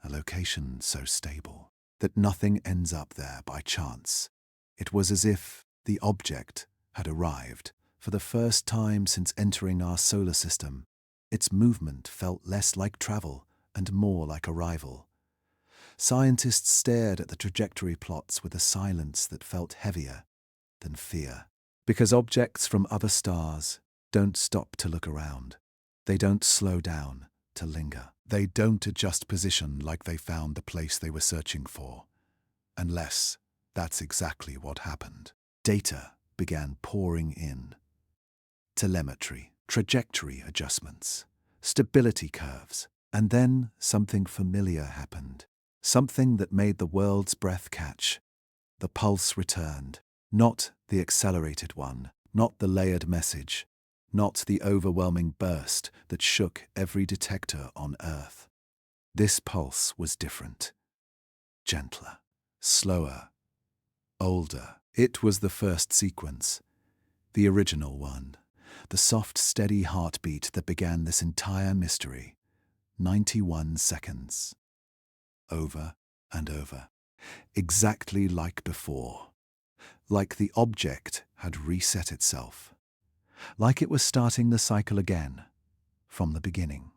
a location so stable that nothing ends up there by chance. It was as if the object had arrived for the first time since entering our solar system. Its movement felt less like travel and more like arrival. Scientists stared at the trajectory plots with a silence that felt heavier than fear. Because objects from other stars don't stop to look around. They don't slow down to linger. They don't adjust position like they found the place they were searching for. Unless that's exactly what happened. Data began pouring in. Telemetry, trajectory adjustments, stability curves, and then something familiar happened. Something that made the world's breath catch. The pulse returned. Not the accelerated one, not the layered message, not the overwhelming burst that shook every detector on Earth. This pulse was different. Gentler, slower, older. It was the first sequence, the original one, the soft, steady heartbeat that began this entire mystery. 91 seconds. Over and over. Exactly like before. Like the object had reset itself. Like it was starting the cycle again, from the beginning.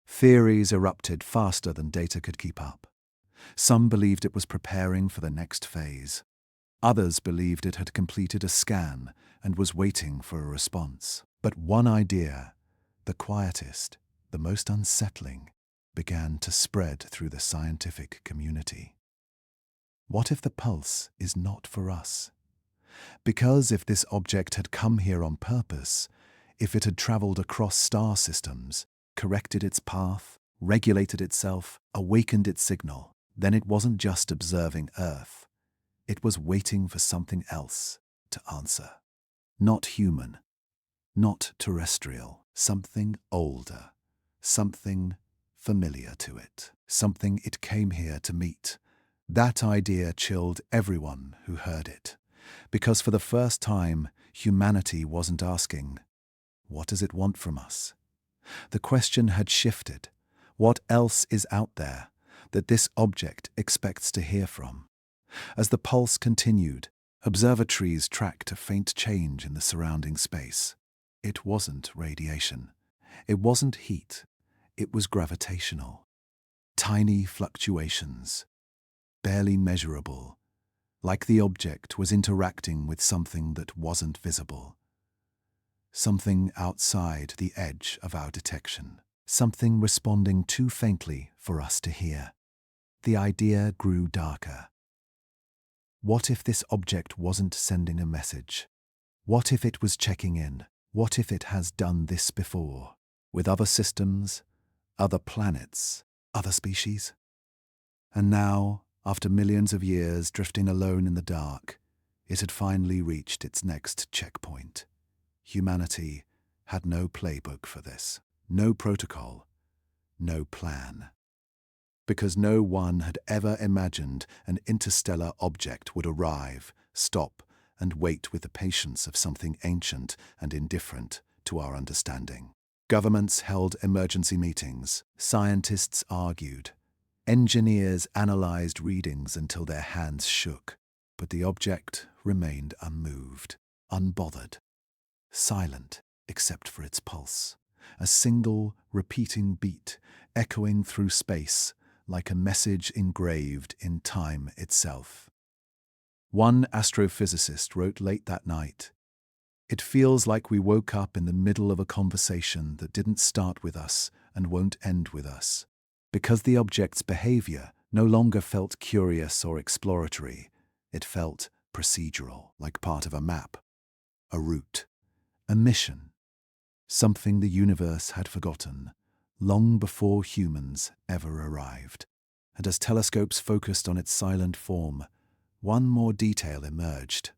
Theories erupted faster than data could keep up. Some believed it was preparing for the next phase. Others believed it had completed a scan and was waiting for a response. But one idea, the quietest, the most unsettling, began to spread through the scientific community. What if the pulse is not for us? Because if this object had come here on purpose, if it had traveled across star systems, corrected its path, regulated itself, awakened its signal, then it wasn't just observing Earth. It was waiting for something else to answer. Not human, not terrestrial, something older, something familiar to it, something it came here to meet. That idea chilled everyone who heard it, because for the first time, humanity wasn't asking, "What does it want from us?" The question had shifted. What else is out there that this object expects to hear from? As the pulse continued, observatories tracked a faint change in the surrounding space. It wasn't radiation. It wasn't heat. It was gravitational. Tiny fluctuations, barely measurable, like the object was interacting with something that wasn't visible. Something outside the edge of our detection. Something responding too faintly for us to hear. The idea grew darker. What if this object wasn't sending a message? What if it was checking in? What if it has done this before? With other systems, other planets, other species? And now, after millions of years drifting alone in the dark, it had finally reached its next checkpoint. Humanity had no playbook for this, no protocol, no plan. Because no one had ever imagined an interstellar object would arrive, stop, and wait with the patience of something ancient and indifferent to our understanding. Governments held emergency meetings, scientists argued, engineers analyzed readings until their hands shook, but the object remained unmoved, unbothered, silent except for its pulse, a single repeating beat echoing through space like a message engraved in time itself. One astrophysicist wrote late that night, "It feels like we woke up in the middle of a conversation that didn't start with us and won't end with us." Because the object's behavior no longer felt curious or exploratory, it felt procedural, like part of a map, a route, a mission, something the universe had forgotten long before humans ever arrived. And as telescopes focused on its silent form, one more detail emerged.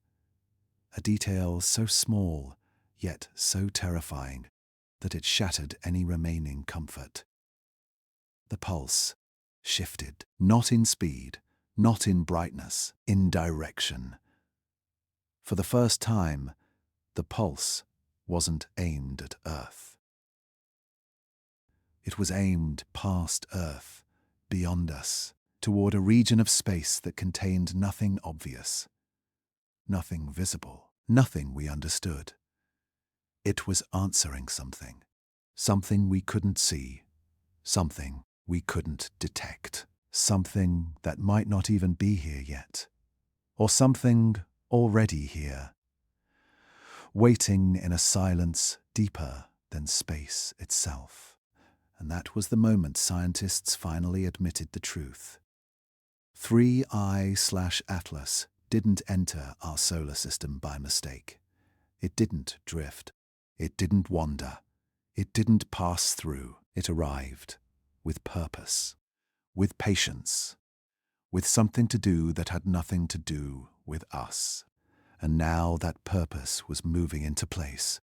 A detail so small, yet so terrifying, that it shattered any remaining comfort. The pulse shifted, not in speed, not in brightness, in direction. For the first time, the pulse wasn't aimed at Earth. It was aimed past Earth, beyond us, toward a region of space that contained nothing obvious, nothing visible, nothing we understood. It was answering something, something we couldn't see, something we couldn't detect, something that might not even be here yet, or something already here, waiting in a silence deeper than space itself. And that was the moment scientists finally admitted the truth. 3I/Atlas didn't enter our solar system by mistake. It didn't drift. It didn't wander. It didn't pass through. It arrived with purpose, with patience, with something to do that had nothing to do with us. And now that purpose was moving into place.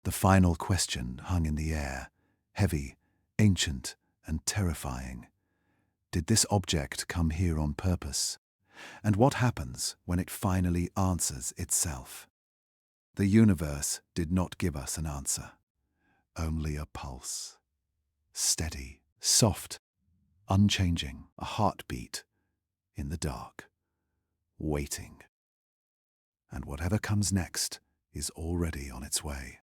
The final question hung in the air, heavy, ancient, and terrifying. Did this object come here on purpose? And what happens when it finally answers itself? The universe did not give us an answer, only a pulse. Steady, soft, unchanging, a heartbeat in the dark, waiting. And whatever comes next is already on its way.